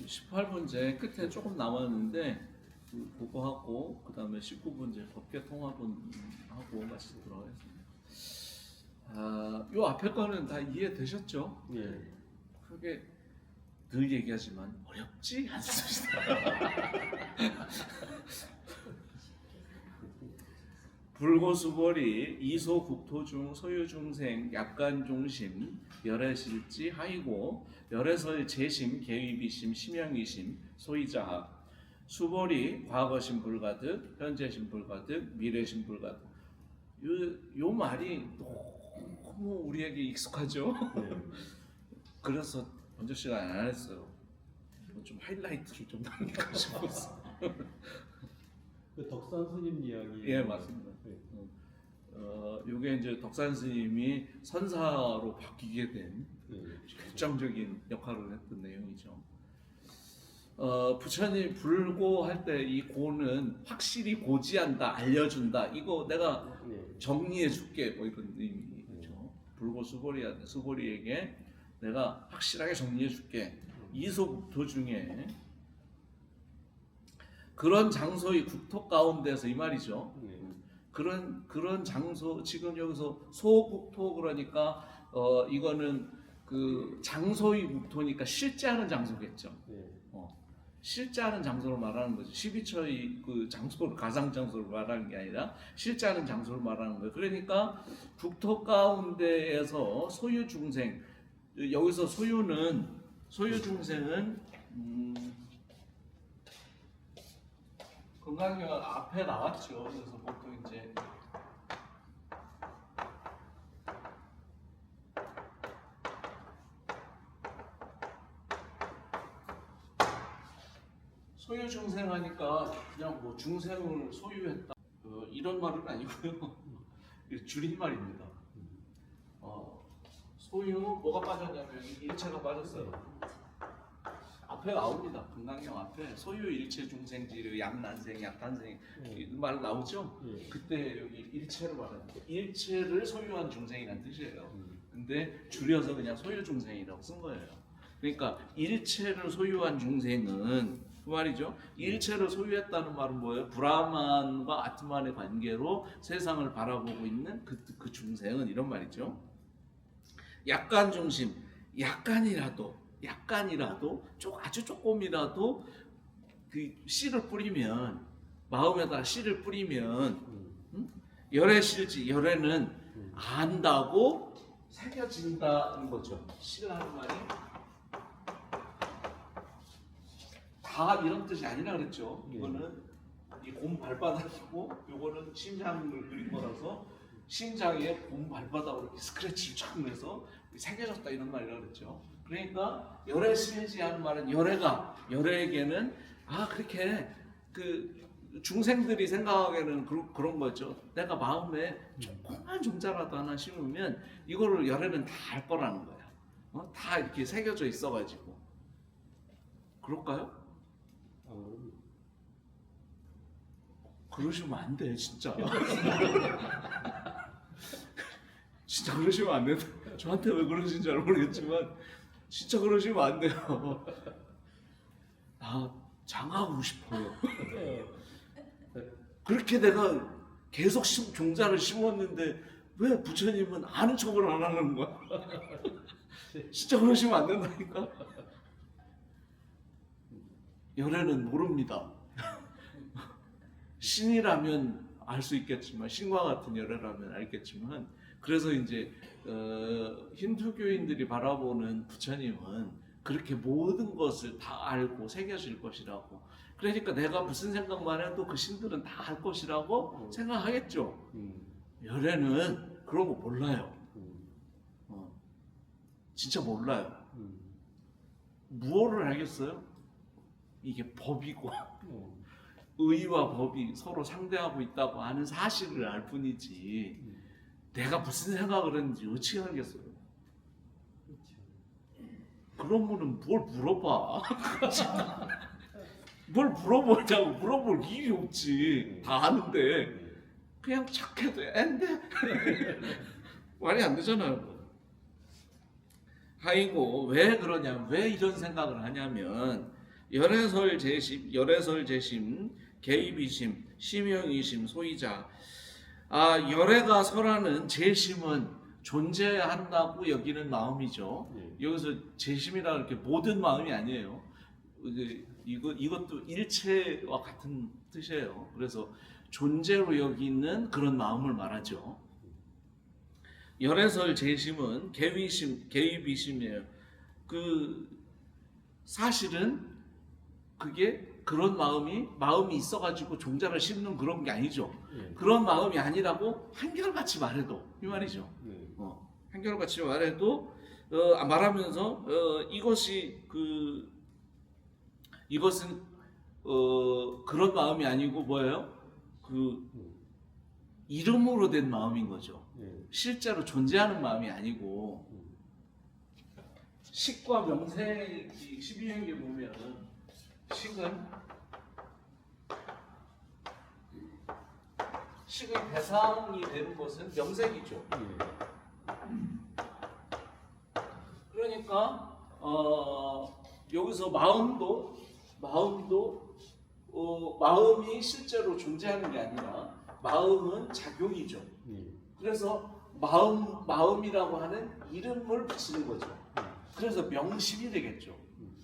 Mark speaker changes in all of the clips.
Speaker 1: 18번째 끝에 조금 남았는데 그거 하고 그 다음에 19번째 법계 통합은하고 마치 돌아가겠습니다. 요 앞에 거는 다 이해되셨죠?
Speaker 2: 예.
Speaker 1: 그게 늘 얘기하지만 어렵지 않습니다. 불고수벌이 이소국토중 소유중생 약간중심 열애실지 하이고 열애설 재심 계위비심 심양위심 소이자학 수벌이 과거심 불가득 현재심 불가득 미래심 불가득 요 말이 너무 우리에게 익숙하죠. 그래서 먼저 시간 안 했어요. 좀 하이라이트를 좀 남기고 싶었어.
Speaker 2: 그 덕산 스님 이야기.
Speaker 1: 예, 맞습니다. 요게 이제 덕산 스님이 선사로 바뀌게 된 결정적인 역할을 했던 내용이죠. 부처님 불고할 때 이 고는 확실히 고지한다, 알려준다. 이거 내가 정리해줄게, 뭐 이런 의미죠. 불고 수보리에게 내가 확실하게 정리해줄게. 이소국토 중에 그런 장소의 국토 가운데서 이 말이죠. 그런 장소 지금 여기서 소국토 그러니까 이거는 그 장소의 국토니까 실제 하는 장소겠죠. 실제 하는 장소를 말하는 거죠. 12처의 그 장소를 가상 장소를 말하는 게 아니라 실제 하는 장소를 말하는 거예요. 그러니까 국토 가운데에서 소유 중생 여기서 소유 중생은 건강경 앞에 나왔죠. 그래서 보통 이제 소유 중생하니까 그냥 뭐 중생을 소유했다 이런 말은 아니고요. 줄임말입니다. 소유 뭐가 빠졌냐면 일체가 빠졌어요. 앞에 나옵니다. 금강경 앞에 소유 일체 중생지르 양난생 약탄생 말 나오죠. 그때 여기 일체를 말하는 거예요. 일체를 소유한 중생이라는 뜻이에요. 근데 줄여서 그냥 소유 중생이라고 쓴 거예요. 그러니까 일체를 소유한 중생은 그 말이죠. 일체를 소유했다는 말은 뭐예요? 브라만과 아트만의 관계로 세상을 바라보고 있는 그 중생은 이런 말이죠. 약간 중심, 약간이라도 아주 조금이라도 그 씨를 뿌리면 마음에다 씨를 뿌리면 열애실지 열애는 안다고 새겨진다는 거죠. 씨라는 말이 다 이런 뜻이 아니라 그랬죠. 이거는 이 곰 발바닥이고 요거는 심장을 그린 거라서 심장에 곰 발바닥으로 이렇게 스크래치를 쫙 내서 새겨졌다 이런 말이라 그랬죠. 그러니까 열애실지 하는 말은 열애에게는 그렇게 그 중생들이 생각하기에는 그런 거죠. 내가 마음에 조그만 종자라도 하나 심으면 이거를 열애는 다 알 거라는 거야. 다 이렇게 새겨져 있어가지고 그럴까요? 그러시면 안 돼, 진짜. 진짜 그러시면 안 된다. 저한테 왜 그러신지 잘 모르겠지만 진짜 그러시면 안 돼요. 나 장하고 싶어요. 그렇게 내가 계속 종자를 심었는데 왜 부처님은 아는 척을 안 하는 거야? 진짜 그러시면 안 된다니까. 열애는 모릅니다. 신이라면 알 수 있겠지만 신과 같은 열애라면 알겠지만 그래서 이제 힌두교인들이 바라보는 부처님은 그렇게 모든 것을 다 알고 새겨질 것이라고. 그러니까 내가 무슨 생각만 해도 그 신들은 다 알 것이라고 생각하겠죠. 열애는 그런 거 몰라요. 진짜 몰라요. 무엇을 알겠어요? 이게 법이고 의와 법이 서로 상대하고 있다고 하는 사실을 알 뿐이지 내가 무슨 생각을 했는지 어떻게 알겠어요? 그런 분은 뭘 물어봐. 뭘 물어보냐고. 물어볼 일이 없지. 다 아는데 그냥 착해도 앤데 말이 안 되잖아요. 아이고 왜 그러냐, 왜 이런 생각을 하냐면
Speaker 3: 열애설 재심, 열애설 재심, 개입이심, 심형이심, 소이자. 열애가 설하는 재심은 존재한다고 여기는 마음이죠. 여기서 재심이라 이렇게 모든 마음이 아니에요. 이것도 일체와 같은 뜻이에요. 그래서 존재로 여기는 그런 마음을 말하죠. 열애설 재심은 개입이심이에요. 사실은 그게 그런 마음이 있어가지고 종자를 심는 그런 게 아니죠. 그런 마음이 아니라고 한결같이 말해도 이 말이죠. 한결같이 말해도 말하면서 이것은 그런 마음이 아니고 뭐예요? 이름으로 된 마음인 거죠. 실제로 존재하는 마음이 아니고 식과 명세 12행에 보면 식의 대상이 되는 것은 명색이죠. 그러니까 여기서 마음이 실제로 존재하는 게 아니라 마음은 작용이죠. 그래서 마음이라고 하는 이름을 붙이는 거죠. 그래서 명심이 되겠죠.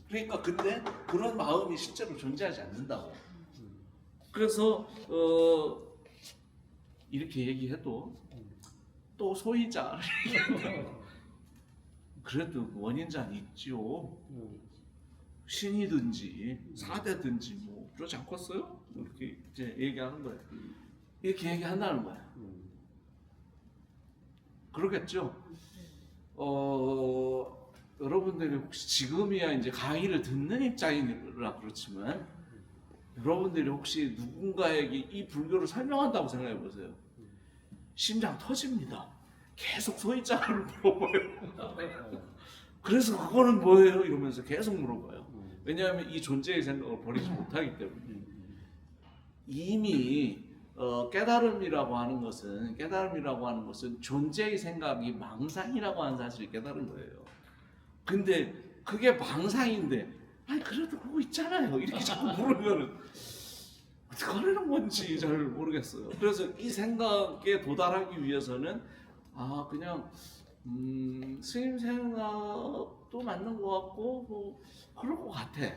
Speaker 3: 그러니까 근데 그런 마음이 실제로 존재하지 않는다고. 그래서 이렇게 얘기해도 또 소이자 그래도 원인자는 있지요. 신이든지 사대든지 뭐 그러지 않겠어요? 이렇게 이제 얘기하는 거예요. 이렇게 얘기한다는 거예요. 그러겠죠. 여러분들이 혹시 지금이야 이제 강의를 듣는 입장이라 그렇지만 여러분들이 혹시 누군가에게 이 불교를 설명한다고 생각해 보세요. 심장 터집니다. 계속 소이자를 물어봐요. 그래서 그거는 뭐예요? 이러면서 계속 물어봐요. 왜냐하면 이 존재의 생각을 버리지 못하기 때문에. 이미 깨달음이라고 하는 것은 존재의 생각이 망상이라고 하는 사실을 깨달은 거예요. 근데 그게 망상인데 그래도 그거 있잖아요. 이렇게 자꾸 물으면은 어떻게 하려는 건지 잘 모르겠어요. 그래서 이 생각에 도달하기 위해서는 그냥 스님 생각도 맞는 것 같고 뭐 그럴 것 같아.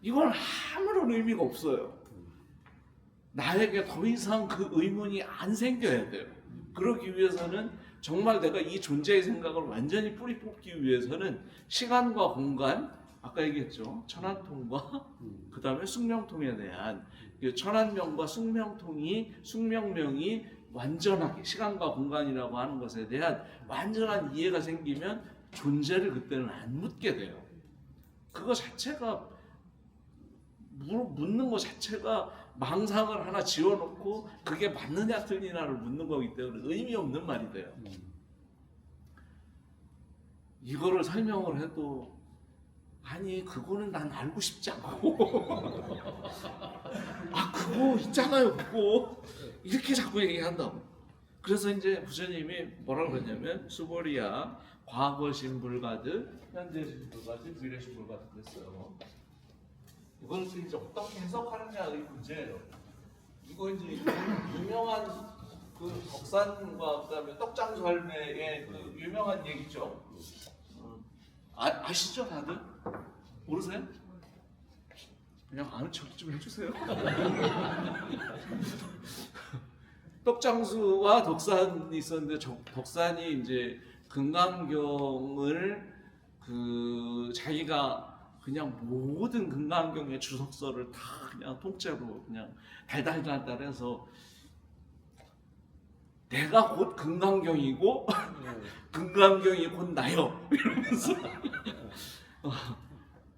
Speaker 3: 이건 아무런 의미가 없어요. 나에게 더 이상 그 의문이 안 생겨야 돼요. 그러기 위해서는 정말 내가 이 존재의 생각을 완전히 뿌리 뽑기 위해서는 시간과 공간, 아까 얘기했죠. 천안통과 그 다음에 숙명통에 대한 천안명과 숙명명이 완전하게 시간과 공간이라고 하는 것에 대한 완전한 이해가 생기면 존재를 그때는 안 묻게 돼요. 그거 자체가 묻는 것 자체가 망상을 하나 지어놓고 그게 맞느냐 틀리냐를 묻는 거기 때문에 의미 없는 말이 돼요. 이거를 설명을 해도 그거는 난 알고 싶지 않고 그거 있잖아요 그거 이렇게 자꾸 얘기한다고. 그래서 이제 부처님이 뭐라고 그러냐면 수보리야 과거신 불가득 현재신 불가득 미래신 불가득 그랬어요. 이걸 이제 어떻게 해석하느냐의 문제예요. 이거 이제 유명한 그 덕산과 그다음에 떡장수 할매의 그 유명한 얘기죠. 아시죠 다들? 모르세요? 그냥 아는 척 좀 해주세요. 떡장수와 덕산이 있었는데 덕산이 이제 금강경을 자기가 그냥 모든 금강경의 주석서를 다 그냥 통째로 그냥 달달달달해서 내가 곧 금강경이고 금강경이 곧 나요 이러면서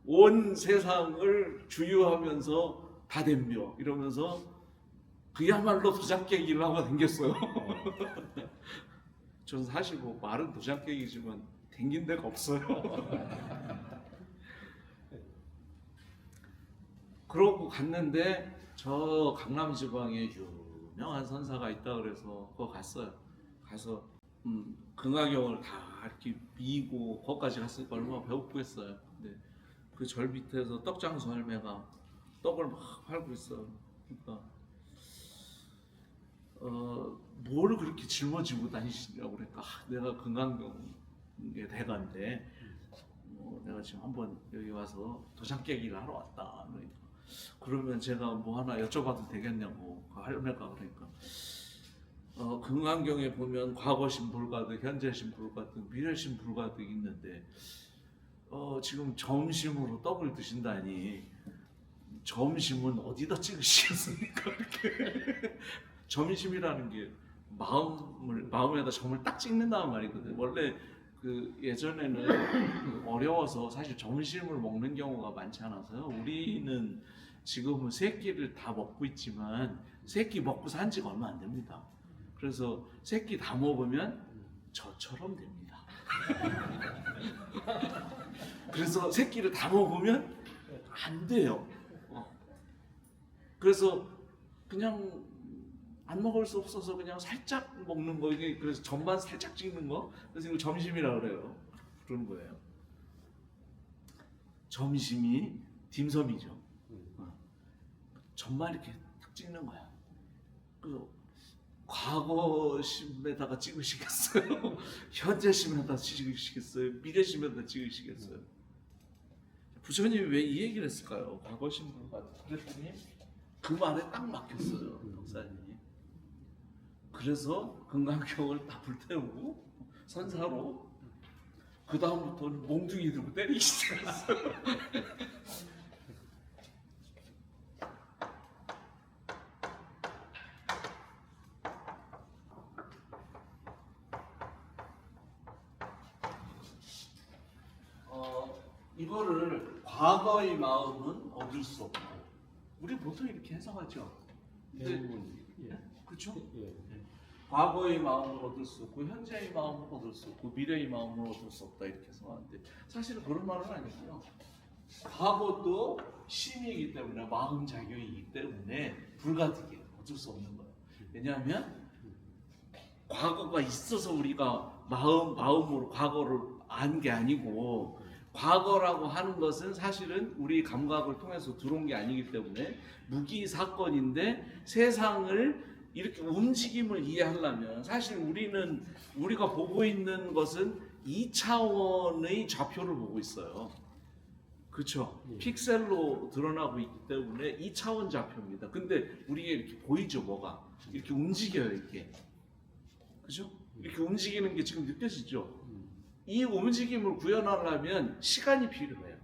Speaker 3: 온 세상을 주유하면서 다 댐벼 이러면서 그야말로 도장깨기를 하고 댕겼어요. 저는 사실 뭐 말은 도장깨기지만 댕긴 데가 없어요. 그러고 갔는데 저 강남 지방에 유명한 선사가 있다 그래서 그거 갔어요. 가서 금강경을 다 이렇게 미고 거기까지 갔으니까 얼마나 배고프겠어요. 근데 그 절 밑에서 떡장수 할매가 떡을 막 팔고 있어. 그러니까 뭘 그렇게 짊어지고 다니시냐고 그러니까 내가 금강경의 대가인데 내가 지금 한번 여기 와서 도장 깨기를 하러 왔다. 그러니까 그러면 제가 뭐 하나 여쭤봐도 되겠냐고 그 할매가 그러니까 금강경에 보면 과거신 불가득, 현재신 불가득, 미래신 불가득 있는데 지금 점심으로 떡을 드신다니 점심은 어디다 찍으시겠습니까? 이렇게 점심이라는 게 마음에다 점을 딱 찍는다는 말이거든요. 원래 그 예전에는 어려워서 사실 점심을 먹는 경우가 많지 않아서요. 우리는 지금은 세 끼를 다 먹고 있지만 세 끼 먹고 산 지가 얼마 안 됩니다. 그래서 세 끼 다 먹으면 저처럼 됩니다. 그래서 세 끼를 다 먹으면 안 돼요. 그래서 그냥 안 먹을 수 없어서 그냥 살짝 먹는 거, 이게 그래서 전반 살짝 찍는 거, 그래서 이거 점심이라 그래요. 그런 거예요. 점심이 딤섬이죠. 전반 이렇게 딱 찍는 거야. 그래서 과거심에다가 찍으시겠어요? 현재심에다가 찍으시겠어요? 미래심에다가 찍으시겠어요? 부처님이 왜 이 얘기를 했을까요? 과거심 그랬더니 그 말에 딱 막혔어요. dok사님이. 그래서 금강경을 다 불태우고 선사로 그 다음부터는 몽둥이 들고 때리기 시작했어요. 이거를 과거의 마음은 얻을 수 없고 우리 보통 이렇게 해석하죠. 근데 그렇죠? 과거의 마음을 얻을 수 없고 현재의 마음을 얻을 수 없고 미래의 마음을 얻을 수 없다 이렇게 해석하는데 사실은 그런 말은 아니고요. 과거도 심이기 때문에 마음 작용이기 때문에 불가득이에요. 얻을 수 없는 거예요. 왜냐하면 과거가 있어서 우리가 마음으로 과거를 안 게 아니고 과거라고 하는 것은 사실은 우리 감각을 통해서 들어온 게 아니기 때문에 무기 사건인데 세상을 이렇게 움직임을 이해하려면 사실 우리가 보고 있는 것은 2차원의 좌표를 보고 있어요. 그렇죠? 픽셀로 드러나고 있기 때문에 2차원 좌표입니다. 근데 우리가 이렇게 보이죠, 뭐가 이렇게 움직여요, 이렇게. 그죠? 이렇게 움직이는 게 지금 느껴지죠? 이 움직임을 구현하려면 시간이 필요해요.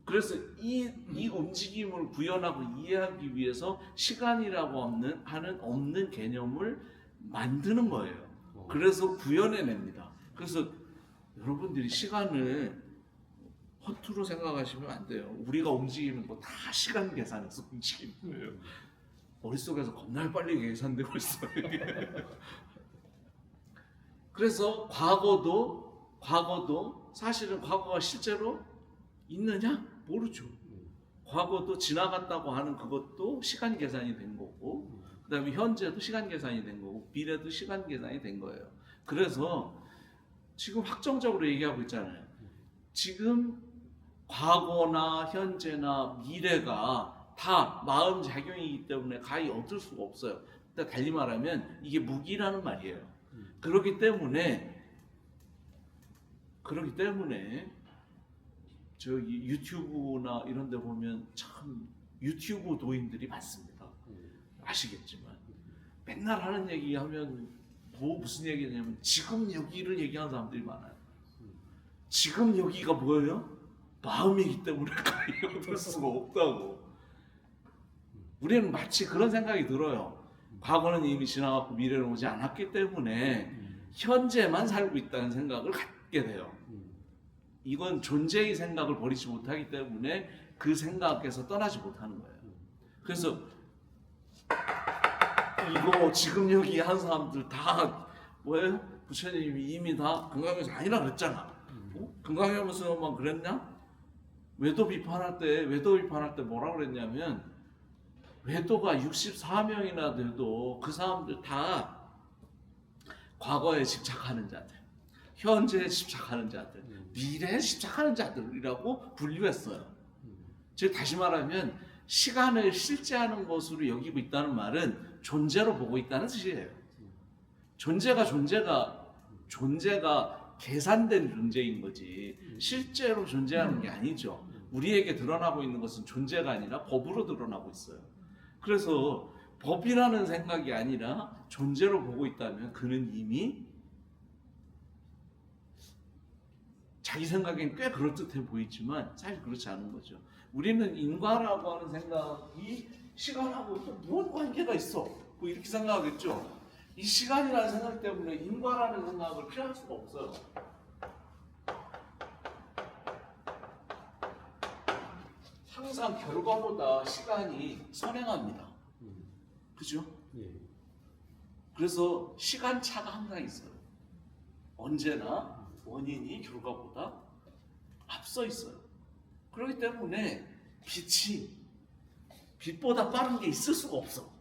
Speaker 3: 그래서 이 움직임을 구현하고 이해하기 위해서 시간이라고 하는 없는 개념을 만드는 거예요. 그래서 구현해냅니다. 그래서 여러분들이 시간을 허투루 생각하시면 안 돼요. 우리가 움직이는 거 다 시간 계산해서 움직이는 거예요. 머릿속에서 겁나 빨리 계산되고 있어요. 그래서 과거도 사실은 과거가 실제로 있느냐? 모르죠. 과거도 지나갔다고 하는 그것도 시간 계산이 된 거고 그 다음에 현재도 시간 계산이 된 거고 미래도 시간 계산이 된 거예요. 그래서 지금 확정적으로 얘기하고 있잖아요. 지금 과거나 현재나 미래가 다 마음 작용이기 때문에 가히 얻을 수가 없어요. 그러니까 달리 말하면 이게 무기라는 말이에요. 그렇기 때문에 저기 유튜브나 이런 데 보면 참 유튜브 도인들이 많습니다. 아시겠지만 맨날 하는 얘기 하면 무슨 얘기냐면 지금 여기를 얘기하는 사람들이 많아요. 지금 여기가 뭐예요? 마음이기 때문에 가히 얻을 수가 없다고. 우리는 마치 그런 생각이 들어요. 과거는 이미 지나갔고 미래는 오지 않았기 때문에 현재만 살고 있다는 생각을 갖게 돼요. 이건 존재의 생각을 버리지 못하기 때문에 그 생각에서 떠나지 못하는 거예요. 그래서 이거 지금 여기 한 사람들 다 뭐예요? 부처님이 이미 다 금강경에서 아니라 그랬잖아. 금강경에서만 그랬냐? 외도 비판할 때 뭐라 그랬냐면 외도가 64명이나 돼도 그 사람들 다 과거에 집착하는 자들, 현재에 집착하는 자들, 미래에 집착하는 자들이라고 분류했어요. 즉 다시 말하면 시간을 실제하는 것으로 여기고 있다는 말은 존재로 보고 있다는 뜻이에요. 존재가 계산된 존재인 거지 실제로 존재하는 게 아니죠. 우리에게 드러나고 있는 것은 존재가 아니라 법으로 드러나고 있어요. 그래서 법이라는 생각이 아니라 존재로 보고 있다면 그는 이미 자기 생각엔 꽤 그럴듯해 보이지만 사실 그렇지 않은 거죠. 우리는 인과라고 하는 생각이 시간하고 또 무슨 관계가 있어? 뭐 이렇게 생각하겠죠. 이 시간이라는 생각 때문에 인과라는 생각을 피할 수가 없어요. 항상 결과보다 시간이 선행합니다. 그죠?
Speaker 2: 예.
Speaker 3: 그래서 시간차가 항상 있어요. 언제나 원인이 결과보다 앞서 있어요. 그렇기 때문에 빛이 빛보다 빠른 게 있을 수가 없어.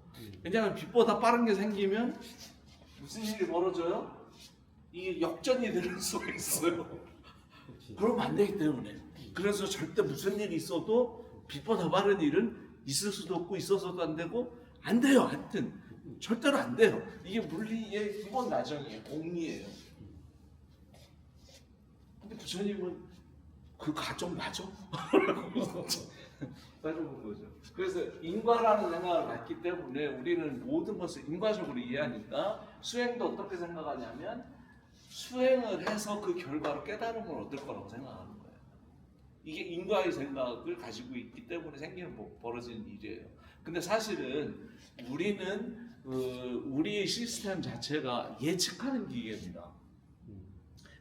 Speaker 3: 왜냐하면 빛보다 빠른 게 생기면 무슨 일이 벌어져요? 이게 역전이 될 수가 있어요. 그러면 안 되기 때문에. 그래서 절대 무슨 일이 있어도 빛보다 빠른 일은 있을 수도 없고 있어서도 안 되고 안 돼요. 하여튼 절대로 안 돼요. 이게 물리의 기본 나정이에요. 공리예요. 근데 부처님은 그 가정 맞아? 따져본 거죠. 그래서 인과라는 생각을 갖기 때문에 우리는 모든 것을 인과적으로 이해하니까 수행도 어떻게 생각하냐면 수행을 해서 그 결과로 깨달음을 얻을 거라고 생각하는 거예요. 이게 인과의 생각을 가지고 있기 때문에 생기는 벌어지는 일이에요. 근데 사실은 우리는 우리의 시스템 자체가 예측하는 기계입니다.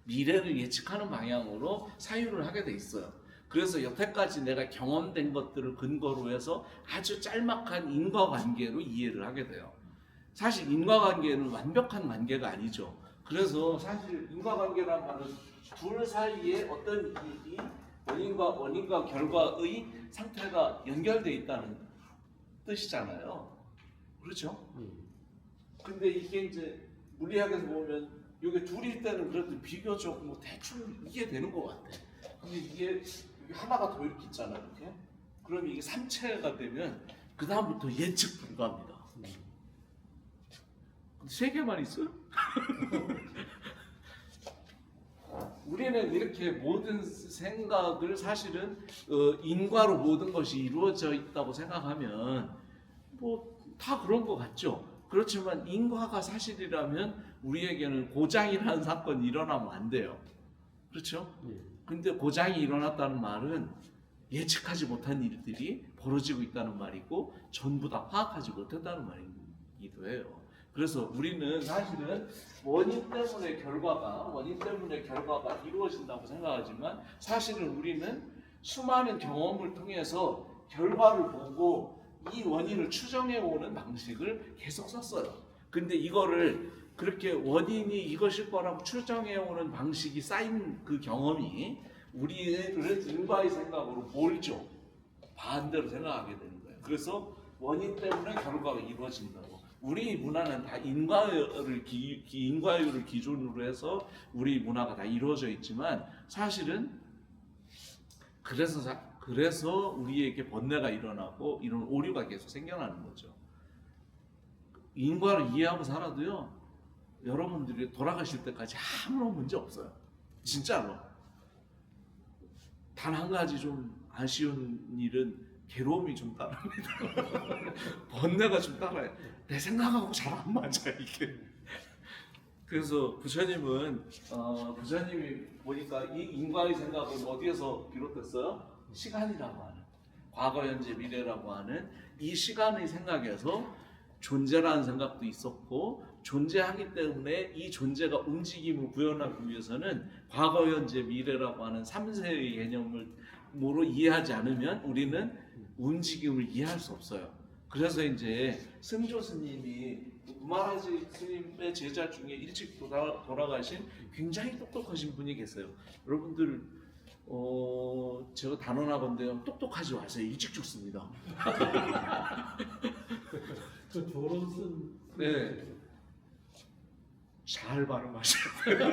Speaker 3: 미래를 예측하는 방향으로 사유를 하게 돼 있어요. 그래서 여태까지 내가 경험된 것들을 근거로 해서 아주 짤막한 인과관계로 이해를 하게 돼요. 사실 인과관계는 완벽한 관계가 아니죠. 그래서 사실 인과관계란 말은 둘 사이에 어떤 일이 원인과 결과의 상태가 연결되어 있다는 뜻이잖아요. 그렇죠? 근데 이게 이제 물리학에서 보면 이게 둘일 때는 그래도 비교적 뭐 대충 이해되는 것 같아. 근데 이게 하나가 더 이렇게 있잖아요. 이렇게. 그럼 이게 삼체가 되면 그 다음부터 예측 불가합니다. 근데 세 개만 있어요? 우리는 이렇게 모든 생각을 사실은 인과로 모든 것이 이루어져 있다고 생각하면 뭐 다 그런 것 같죠. 그렇지만 인과가 사실이라면 우리에게는 고장이라는 사건이 일어나면 안 돼요. 그렇죠? 근데 고장이 일어났다는 말은 예측하지 못한 일들이 벌어지고 있다는 말이고 전부 다 파악하지 못했다는 말이기도 해요. 그래서 우리는 사실은 원인 때문에 결과가 이루어진다고 생각하지만 사실은 우리는 수많은 경험을 통해서 결과를 보고 이 원인을 추정해 오는 방식을 계속 썼어요. 근데 이거를 그렇게 원인이 이것일 거라고 추정해 오는 방식이 쌓인 그 경험이 우리를 인과의 생각으로 몰죠. 반대로 생각하게 되는 거예요. 그래서 원인 때문에 결과가 이루어진다고. 우리 문화는 다 인과율을 기준으로 해서 우리 문화가 다 이루어져 있지만 사실은 그래서 우리에게 번뇌가 일어나고 이런 오류가 계속 생겨나는 거죠. 인과를 이해하고 살아도요. 여러분들이 돌아가실 때까지 아무런 문제 없어요. 진짜로. 단 한 가지 좀 아쉬운 일은 괴로움이 좀 따릅니다. 번뇌가 좀 따라요. 내 생각하고 잘 안 맞아 이게. 그래서 부처님이 보니까 이 인과의 생각은 어디에서 비롯됐어요? 시간이라고 하는 과거, 현재, 미래라고 하는 이 시간의 생각에서 존재라는 생각도 있었고 존재하기 때문에 이 존재가 움직임을 구현하기 위해서는 과거, 현재, 미래라고 하는 3세의 개념으로 이해하지 않으면 우리는 움직임을 이해할 수 없어요. 그래서 이제 승조 스님이 구마라지 스님의 제자 중에 일찍 돌아가신 굉장히 똑똑하신 분이 계세요. 여러분들 제가 단언하건대요. 똑똑하지 마세요. 일찍 죽습니다.
Speaker 2: 그 조론슨
Speaker 3: 네. 잘 발음하셔야 돼요.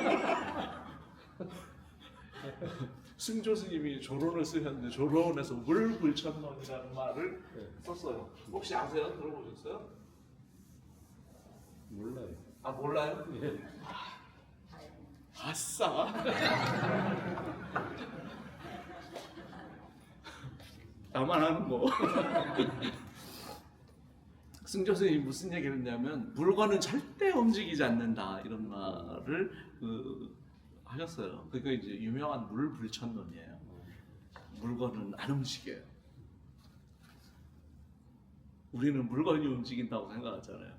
Speaker 1: 승조 스님이 조론을 쓰셨는데 조론에서 물불천론이라는 말을
Speaker 2: 네.
Speaker 1: 썼어요. 혹시 아세요? 들어보셨어요?
Speaker 2: 몰라요.
Speaker 1: 아 몰라요?
Speaker 2: 예.
Speaker 1: 아싸. 나만 아는 거. 승조 스님이 무슨 얘기를 했냐면 물건은 절대 움직이지 않는다 이런 말을 하셨어요. 그게 이제 유명한 물불천론이에요. 물건은 안 움직여요. 우리는 물건이 움직인다고 생각하잖아요.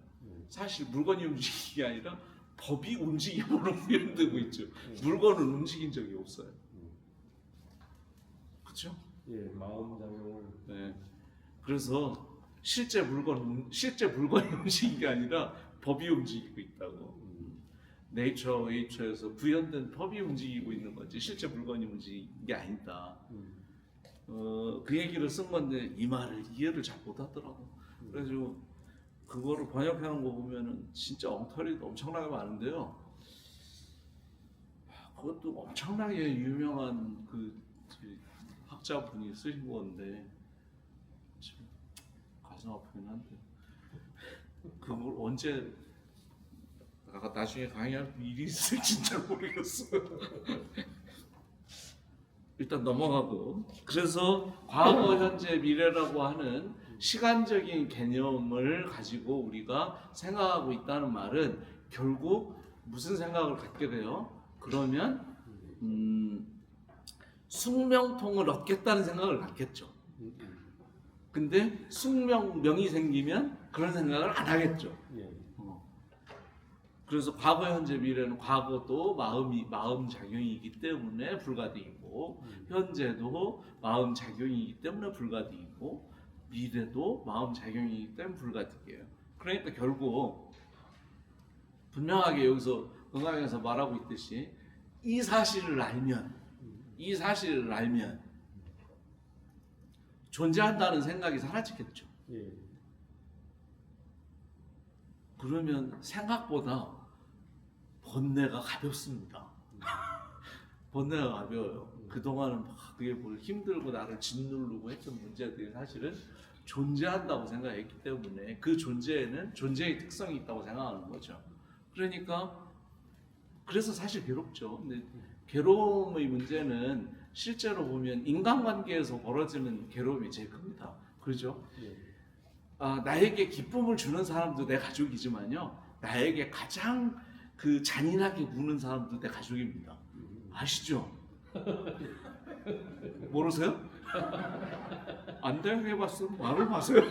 Speaker 1: 사실 물건이 움직이는 게 아니라 법이 움직임으로 표현되고 있죠. 물건은 움직인 적이 없어요. 그렇죠?
Speaker 2: 예, 마음 작용을.
Speaker 1: 네. 그래서 실제 물건이 움직인 게 아니라 법이 움직이고 있다고. 네이처 웨이처에서 구현된 법이 움직이고 있는 거지 실제 물건이 움직인 게 아니다. 그 얘기를 쓴 건데 이 말을 이해를 잘 못하더라고. 그래서 그거를 번역하는 거 보면은 진짜 엉터리도 엄청나게 많은데요. 그것도 엄청나게 유명한 그 학자분이 쓰신 건데 참 가슴 아프긴 한데 그걸 언제 나중에 강의할 일이 있을지 잘 모르겠어요. 일단 넘어가고 그래서 과거, 현재, 미래라고 하는 시간적인 개념을 가지고 우리가 생각하고 있다는 말은 결국 무슨 생각을 갖게 돼요? 그러면 숙명통을 얻겠다는 생각을 갖겠죠. 근데 숙명명이 생기면 그런 생각을 안 하겠죠.
Speaker 2: 예.
Speaker 1: 그래서 과거, 현재, 미래는 과거도 마음 작용이기 때문에 불가능이고 현재도 마음 작용이기 때문에 불가능이고 미래도 마음 작용이기 때문에 불가능이에요. 그러니까 결국 분명하게 여기서 응강에서 말하고 있듯이 이 사실을 알면 존재한다는 생각이 사라지겠죠.
Speaker 2: 예.
Speaker 1: 그러면 생각보다 번뇌가 가볍습니다. 번뇌가 가벼워요. 그동안은 막 그게 뭘 힘들고 나를 짓누르고 했던 문제들이 사실은 존재한다고 생각했기 때문에 그 존재에는 존재의 특성이 있다고 생각하는 거죠. 그러니까 그래서 사실 괴롭죠. 근데 괴로움의 문제는 실제로 보면 인간관계에서 벌어지는 괴로움이 제일 큽니다. 그렇죠?
Speaker 2: 예.
Speaker 1: 나에게 기쁨을 주는 사람도 내 가족이지만요, 나에게 가장 그 잔인하게 구는 사람도 내 가족입니다. 아시죠? 모르세요? 안 대응해봤으면 말을 마세요.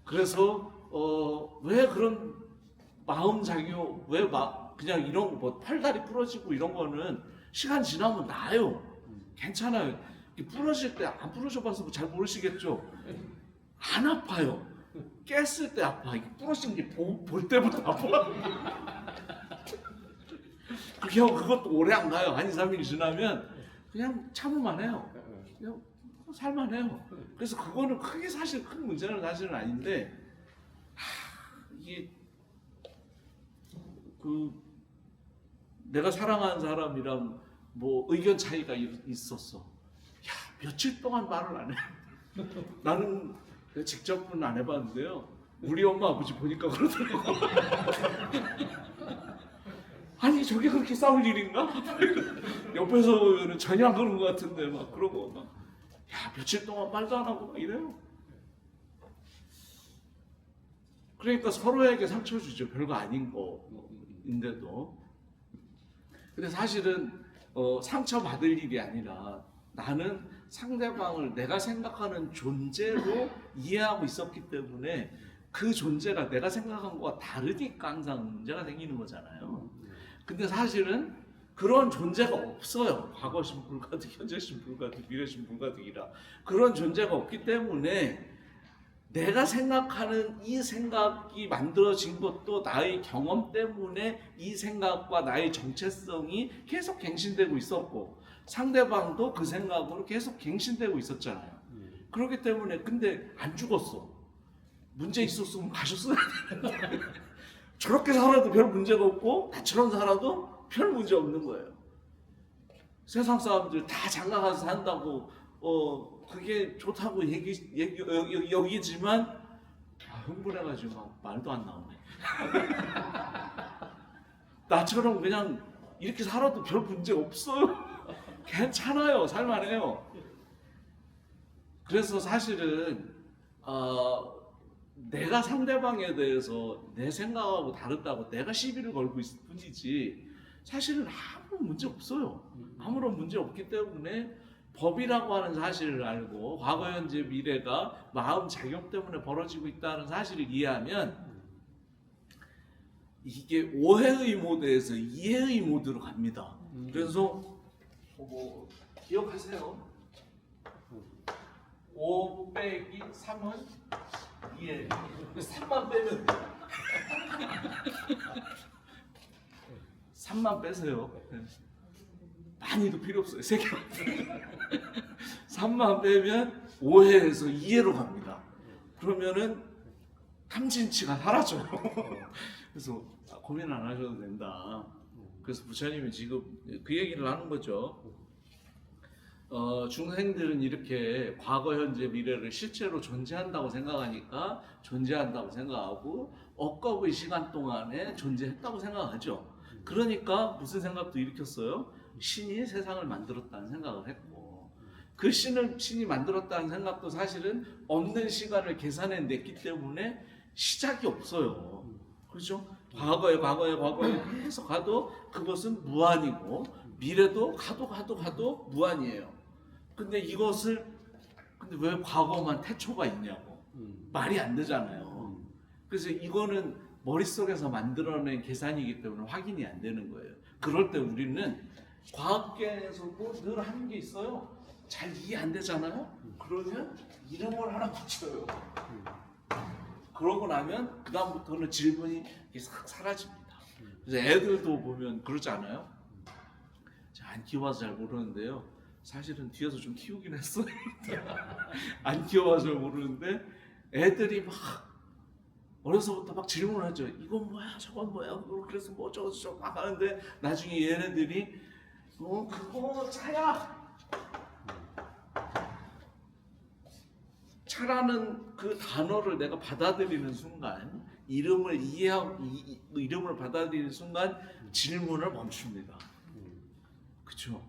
Speaker 1: 그래서 왜 그런 마음 작용, 그냥 이런 뭐 팔다리 부러지고 이런 거는 시간 지나면 나아요. 괜찮아요. 부러질 때 안 부러져봐서 잘 모르시겠죠. 안 아파요. 깼을 때 아파. 이게 부러진 게 볼 때부터 아파. 그렇게 하고 그것도 오래 안 가요. 한 2, 3일 지나면 그냥 참을만 해요. 그냥 살만해요. 그래서 그거는 크게 사실 큰 문제는 사실은 아닌데 이게 내가 사랑하는 사람이랑 뭐 의견 차이가 있었어. 야, 며칠 동안 말을 안 해. 나는 직접은 안 해봤는데요. 우리 엄마 아버지 보니까 그러더라고. 아니 저게 그렇게 싸울 일인가? 옆에서 보면 전혀 안 그런 것 같은데 막 그러고 막 야, 며칠 동안 말도 안 하고 막 이래요. 그러니까 서로에게 상처 주죠. 별거 아닌 거인데도. 근데 사실은 상처 받을 일이 아니라 나는 상대방을 내가 생각하는 존재로 이해하고 있었기 때문에 그 존재가 내가 생각한 것과 다르니까 항상 문제가 생기는 거잖아요. 근데 사실은 그런 존재가 없어요. 과거심 불가능, 현재심 불가능, 미래심 불가능이라 그런 존재가 없기 때문에 내가 생각하는 이 생각이 만들어진 것도 나의 경험 때문에 이 생각과 나의 정체성이 계속 갱신되고 있었고 상대방도 그 생각으로 계속 갱신되고 있었잖아요. 그렇기 때문에 근데 안 죽었어. 문제 있었으면 가셨어야 되는데
Speaker 3: 저렇게 살아도 별 문제가 없고 나처럼 살아도 별 문제 없는 거예요. 세상 사람들 다 장가 가서 산다고 그게 좋다고 여기지만 흥분해가지고 막 말도 안 나오네. 나처럼 그냥 이렇게 살아도 별 문제 없어요. 괜찮아요. 살만해요. 그래서 사실은 내가 상대방에 대해서 내 생각하고 다르다고 내가 시비를 걸고 있을 뿐이지 사실은 아무런 문제 없어요. 아무런 문제 없기 때문에 법이라고 하는 사실을 알고 과거, 현재, 미래가 마음 작용 때문에 벌어지고 있다는 사실을 이해하면 이게 오해의 모드에서 이해의 모드로 갑니다. 그래서 기억하세요. 5 빼기 3은 2예요. 3만 빼면 돼요. 3만 빼세요. 많이도 필요 없어요. 3개. 3만 빼면 5회에서 2회로 갑니다. 그러면은 탐진치가 사라져요. 그래서 고민 안 하셔도 된다. 그래서 부처님이 지금 그 얘기를 하는 거죠. 중생들은 이렇게 과거, 현재, 미래를 실제로 존재한다고 생각하니까 존재한다고 생각하고 억겁의 시간 동안에 존재했다고 생각하죠. 그러니까 무슨 생각도 일으켰어요? 신이 세상을 만들었다는 생각을 했고 그 신이 만들었다는 생각도 사실은 없는 시간을 계산해 냈기 때문에 시작이 없어요. 그렇죠? 과거에 계속 가도 그것은 무한이고 미래도 가도 무한이에요. 근데 근데 왜 과거만 태초가 있냐고 말이 안 되잖아요. 그래서 이거는 머릿속에서 만들어낸 계산이기 때문에 확인이 안 되는 거예요. 그럴 때 우리는 과학계에서도 늘 하는 게 있어요. 잘 이해 안 되잖아요. 그러면 이름을 하나 붙여요. 그러고 나면 그 다음부터는 질문이 싹 사라집니다. 그래서 애들도 보면 그러지 않아요? 안 키워봐서 잘 모르는데요. 사실은 뒤에서 좀 키우긴 했어요. 안 키워봐서 잘 모르는데 애들이 막 어려서부터 막 질문을 하죠. 이건 뭐야? 저건 뭐야? 그래서 뭐 저거 막 하는데 나중에 얘네들이 그거 차야. 차라는 그 단어를 내가 받아들이는 순간 이름을 이름을 받아들이는 순간 질문을 멈춥니다. 그렇죠?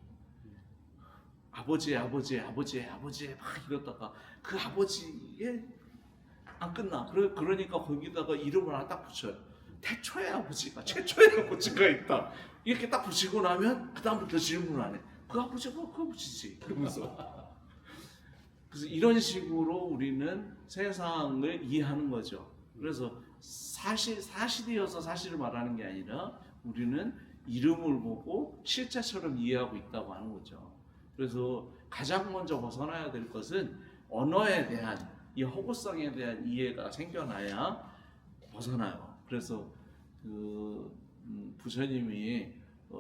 Speaker 3: 아버지 막 이러다가 그 아버지에 안 끝나. 그러니까 거기다가 이름을 하나 딱 붙여요. 태초의 아버지가 최초의 아버지가 있다. 이렇게 딱 붙이고 나면 그 다음부터 질문을 안 해. 그 아버지가 그 아버지지. 그러면서 그래서 이런 식으로 우리는 세상을 이해하는 거죠. 그래서 사실이어서 사실을 말하는 게 아니라 우리는 이름을 보고 실제처럼 이해하고 있다고 하는 거죠. 그래서 가장 먼저 벗어나야 될 것은 언어에 대한 이 허구성에 대한 이해가 생겨나야 벗어나요. 그래서 부처님이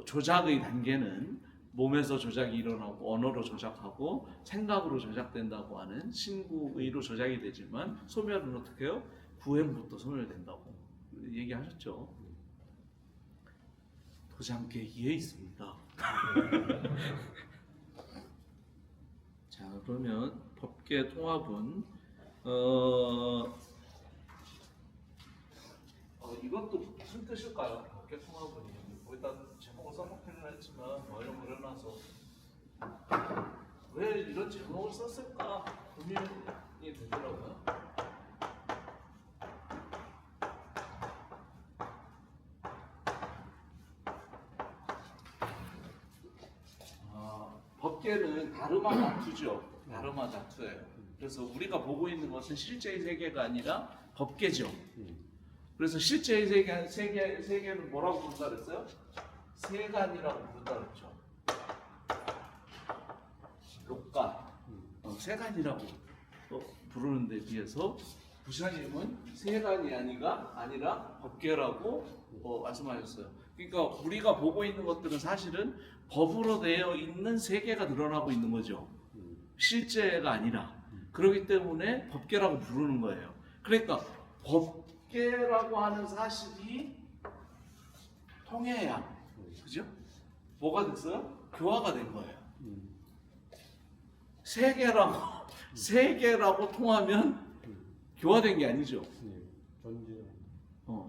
Speaker 3: 조작의 단계는 몸에서 조작이 일어나고 언어로 조작하고 생각으로 조작된다고 하는 신구의로 조작이 되지만 소멸은 어떻게 해요? 구행부터 소멸된다고 얘기하셨죠. 도장깨기에 있습니다. 자, 그러면 법계 통합은 이것도 무슨 뜻일까요? 법계 통합은 거기다 제목을 써놓기는 했지만 이런 거 그려놔서 왜 이런 제목을 썼을까 고민이 되더라고요. 법계는 다르마 다투죠. 다르마 다투예요. 그래서 우리가 보고 있는 것은 실제의 세계가 아니라 법계죠. 그래서 실제의 세계는 뭐라고 부른다 그랬어요? 세간이라고 부른다 그랬죠. 록간, 세간이라고 부르는 데 비해서 부처님은 세간이 아니라 법계라고 말씀하셨어요. 그러니까 우리가 보고 있는 것들은 사실은 법으로 되어 있는 세계가 드러나고 있는 거죠. 실제가 아니라. 그렇기 때문에 법계라고 부르는 거예요. 그러니까 법계라고 하는 사실이 통해야, 그죠? 뭐가 됐어요? 교화가 된 거예요. 세계라고 통하면 교화된 게 아니죠.
Speaker 2: 존재.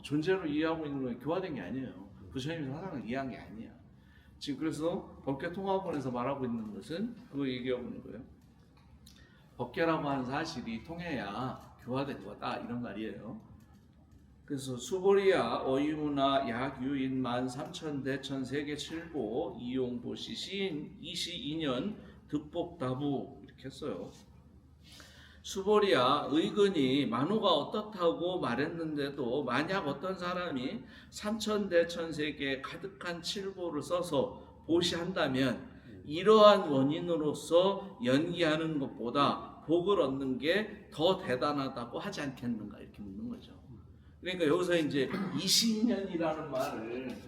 Speaker 3: 존재로 이해하고 있는 건 교화된 게 아니에요. 부처님이 사상을 이해한 게 아니야. 지금 그래서 법계 통합원에서 말하고 있는 것은 그거 얘기하고 있는 거예요. 법계라고 하는 사실이 통해야 교화된 거다 이런 말이에요. 그래서 수보리야 어이무나 약유인 13,000대천 세계 7보 이용보시 시인 이시 2년 득법다부 이렇게 했어요. 수보리야 의근이 만호가 어떻다고 말했는데도 만약 어떤 사람이 3,000대천 세계 가득한 7보를 써서 보시한다면 이러한 원인으로서 연기하는 것보다 복을 얻는 게 더 대단하다고 하지 않겠는가 이렇게 묻는 거죠. 그러니까 여기서 이제 20년이라는 말을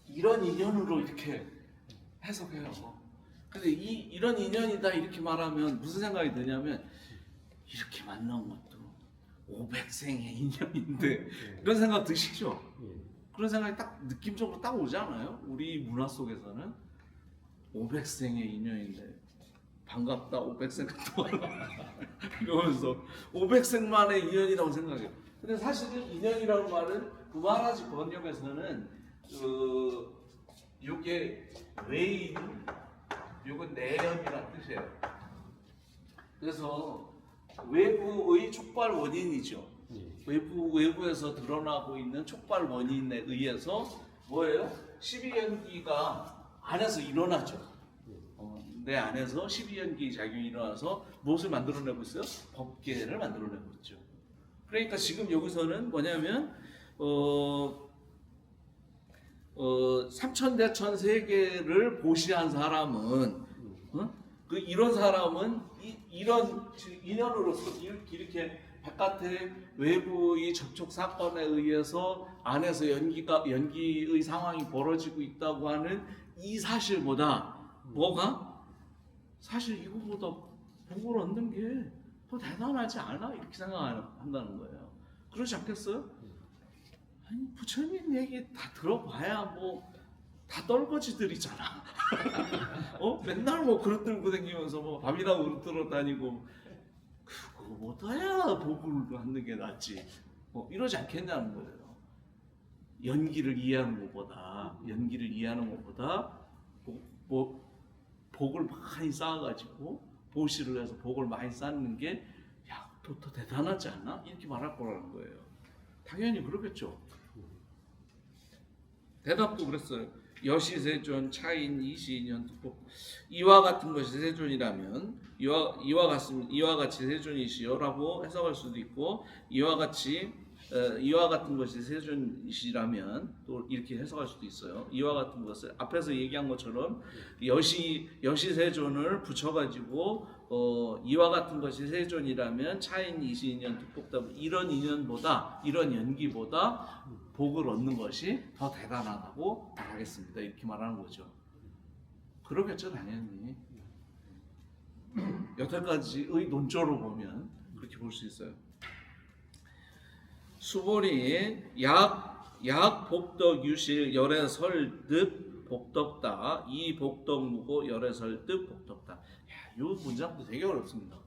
Speaker 3: 이런 인연으로 이렇게 해석해요. 근데 이런 인연이다 이렇게 말하면 무슨 생각이 드냐면 이렇게 만난 것도 500생의 인연인데 이런 생각 드시죠? 그런 생각이 딱 느낌적으로 딱 오지 않아요? 우리 문화 속에서는 500생의 인연인데 반갑다 500생 동안 이러면서 500생만의 인연이라고 생각해요. 근데 사실은 인연이라는 말은 구마라지 번역에서는 요게 외인, 요건 내연이라는 뜻이에요. 그래서 외부의 촉발 원인이죠. 외부에서 드러나고 있는 촉발 원인에 의해서 뭐예요? 12연기가 안에서 일어나죠. 내 안에서 12연기 작용이 일어나서 무엇을 만들어내고 있어요? 법계를 만들어내고 있죠. 그러니까 지금 여기서는 뭐냐면 3,000대천 세계를 보시한 사람은 이런 사람은 이런 인연으로서 이렇게 바깥의 외부의 접촉 사건에 의해서 안에서 연기의 상황이 벌어지고 있다고 하는 이 사실보다 뭐가 사실 이거보다 복을 얻는 게 더 대단하지 않아? 이렇게 생각한다는 거예요. 그렇지 않겠어요? 아니 부처님 얘기 다 들어봐야 뭐 다 떨거지들이잖아. 맨날 뭐 그릇 들고 다니면서 뭐 밥이라고 그릇 들어 다니고 그거보다야 복을 받는 게 낫지. 이러지 않겠냐는 거예요. 연기를 이해하는 것보다 복을 많이 쌓아가지고 보시를 해서 복을 많이 쌓는 게 더 대단하지 않나? 이렇게 말할 거라는 거예요. 당연히 그렇겠죠. 대답도 그랬어요. 여시세존 차인 이시인연 득법 이와 같은 것이 세존이라면 이와 같이 세존이시여라고 해석할 수도 있고 이와 같은 것이 세존이시라면 또 이렇게 해석할 수도 있어요. 이와 같은 것을 앞에서 얘기한 것처럼 여시세존을 붙여가지고 이와 같은 것이 세존이라면 차인 이시인연 득법답 이런 연기보다 복을 얻는 것이 더 대단하다고 말하겠습니다. 이렇게 말하는 거죠. 그러겠죠, 당연히. 여태까지의 논조로 보면 그렇게 볼 수 있어요. 수보리 약 복덕 유실 열애 설득 복덕다 이 복덕 무고 열애 설득 복덕다. 이 문장도 되게 어렵습니다.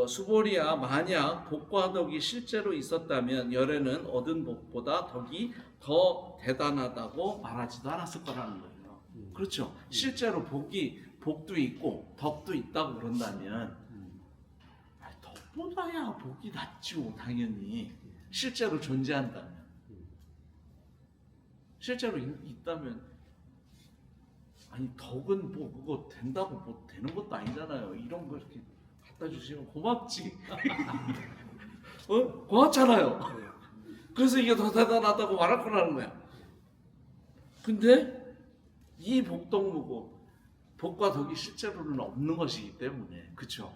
Speaker 3: 수보리야 만약 복과 덕이 실제로 있었다면 열애는 얻은 복보다 덕이 더 대단하다고 말하지도 않았을 거라는 거예요. 그렇죠. 실제로 복도 있고 덕도 있다고 그런다면 덕보다야 복이 낫죠. 당연히 실제로 존재한다면 실제로 있다면 아니 덕은 뭐 그거 된다고 뭐 되는 것도 아니잖아요. 이런 거 이렇게 갖다 주시면 고맙지. 고맙잖아요. 그래서 이게 더 대단하다고 말할 거라는 거야. 근데 이 복덕무고 복과 덕이 실제로는 없는 것이기 때문에 그렇죠.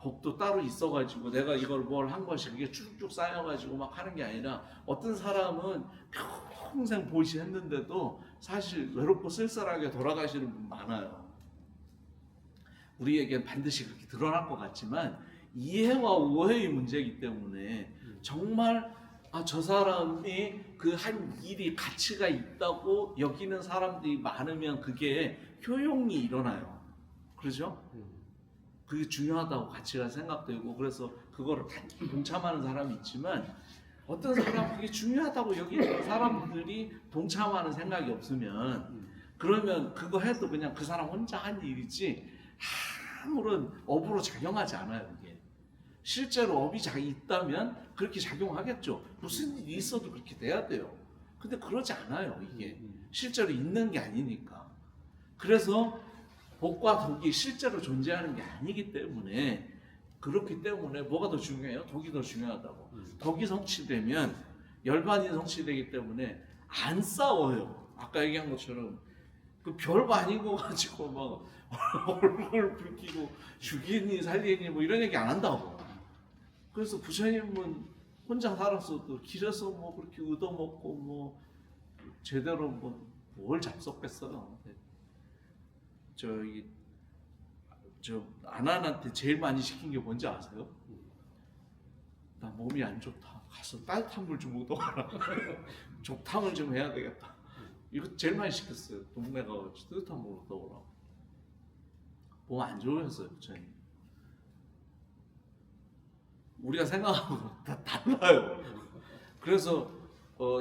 Speaker 3: 법도 따로 있어가지고 내가 이걸 뭘 한 것이 그게 쭉쭉 쌓여가지고 막 하는 게 아니라 어떤 사람은 평생 보시했는데도 사실 외롭고 쓸쓸하게 돌아가시는 분 많아요. 우리에겐 반드시 그렇게 드러날 것 같지만 이해와 오해의 문제이기 때문에 정말 저 사람이 그 한 일이 가치가 있다고 여기는 사람들이 많으면 그게 효용이 일어나요. 그렇죠? 그게 중요하다고 가치가 생각되고 그래서 그거를 동참하는 사람이 있지만 어떤 사람 그게 중요하다고 여기는 사람들이 동참하는 생각이 없으면 그러면 그거 해도 그냥 그 사람 혼자 한 일이지 아무런 업으로 작용하지 않아요. 이게 실제로 업이 있다면 그렇게 작용하겠죠. 무슨 일이 있어도 그렇게 돼야 돼요. 근데 그러지 않아요. 이게 실제로 있는 게 아니니까. 그래서 복과 덕이 실제로 존재하는 게 아니기 때문에 그렇기 때문에 뭐가 더 중요해요? 덕이 더 중요하다고. 덕이 성취되면 열반이 성취되기 때문에 안 싸워요. 아까 얘기한 것처럼 그 별거 아닌 거 가지고 막 얼굴 붉히고 죽이니 살리니 뭐 이런 얘기 안 한다고. 그래서 부처님은 혼자 살았어도 길에서 뭐 그렇게 얻어먹고 뭐 제대로 뭐 뭘 잡섰겠어요. 저 아난한테 제일 많이 시킨 게 뭔지 아세요? 나 몸이 안 좋다. 가서 따뜻한 물 좀 얻어와라. 족탕을 좀 해야 되겠다. 이거 제일 많이 시켰어요. 동네 가서 따뜻한 물 얻어오라. 몸 안 좋으셨어요, 부처님. 우리가 생각하고 다 달라요. 그래서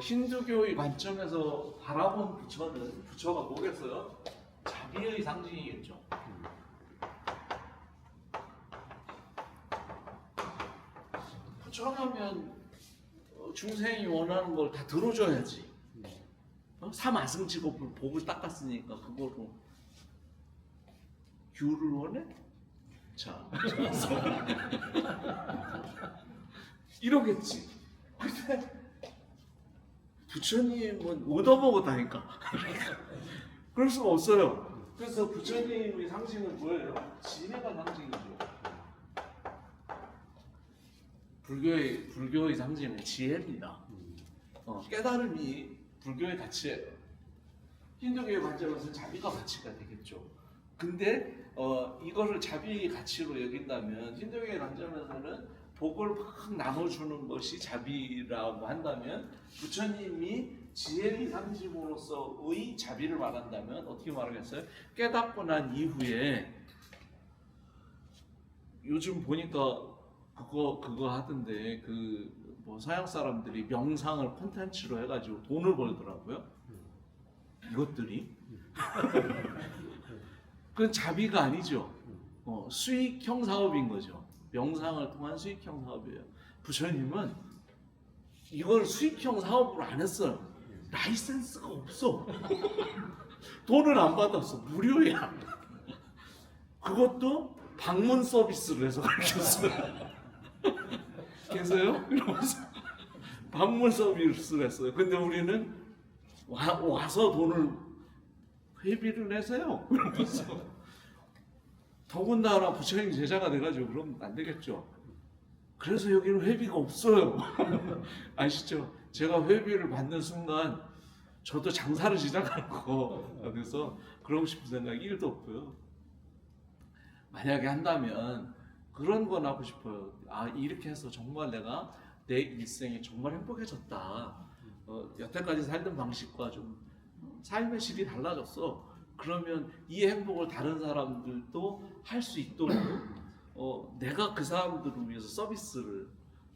Speaker 3: 힌두교의 관점에서 바라본 부처는 부처가 뭐겠어요? 자비의 상징이겠죠. 부처라면 중생이 원하는 걸 다 들어줘야지. 삼아승치고 복을 닦았으니까 그거로 규를 원해? 자, 이러겠지. 근데 부처님은 얻어먹었다니까. 그럴 수가 없어요. 그래서 부처님의 상징은 뭐예요? 지혜가 상징이죠. 불교의 상징은 지혜입니다. 깨달음이 불교의 가치예요. 힌두교의 관점에서는 자비가 가치가 되겠죠. 근데 이거를 자비의 가치로 여긴다면 힌두교의 관점에서는 복을 막 나눠주는 것이 자비라고 한다면 부처님이 지혜의 상징으로서의 자비를 말한다면 어떻게 말하겠어요? 깨닫고 난 이후에 요즘 보니까 그거 하던데 뭐 서양 사람들이 명상을 콘텐츠로 해가지고 돈을 벌더라고요. 이것들이 그건 자비가 아니죠. 수익형 사업인 거죠. 명상을 통한 수익형 사업이에요. 부처님은 이걸 수익형 사업으로 안 했어요. 라이센스가 없어. 돈을 안 받았어. 무료야. 그것도 방문 서비스를 해서 가르쳤어요. 계세요? 이러면서 방문 서비스를 했어요. 근데 우리는 와서 돈을 회비를 내세요. 그러면서 더군다나 부처님 제자가 돼가지고 그러면 안 되겠죠. 그래서 여기는 회비가 없어요. 아시죠? 제가 회비를 받는 순간 저도 장사를 시작할 거. 그래서 그러고 싶은 생각이 1도 없고요. 만약에 한다면 그런 건 하고 싶어요. 이렇게 해서 정말 내가 내 일생이 정말 행복해졌다. 여태까지 살던 방식과 좀 삶의 질이 달라졌어. 그러면 이 행복을 다른 사람들도 할 수 있도록 내가 그 사람들을 위해서 서비스를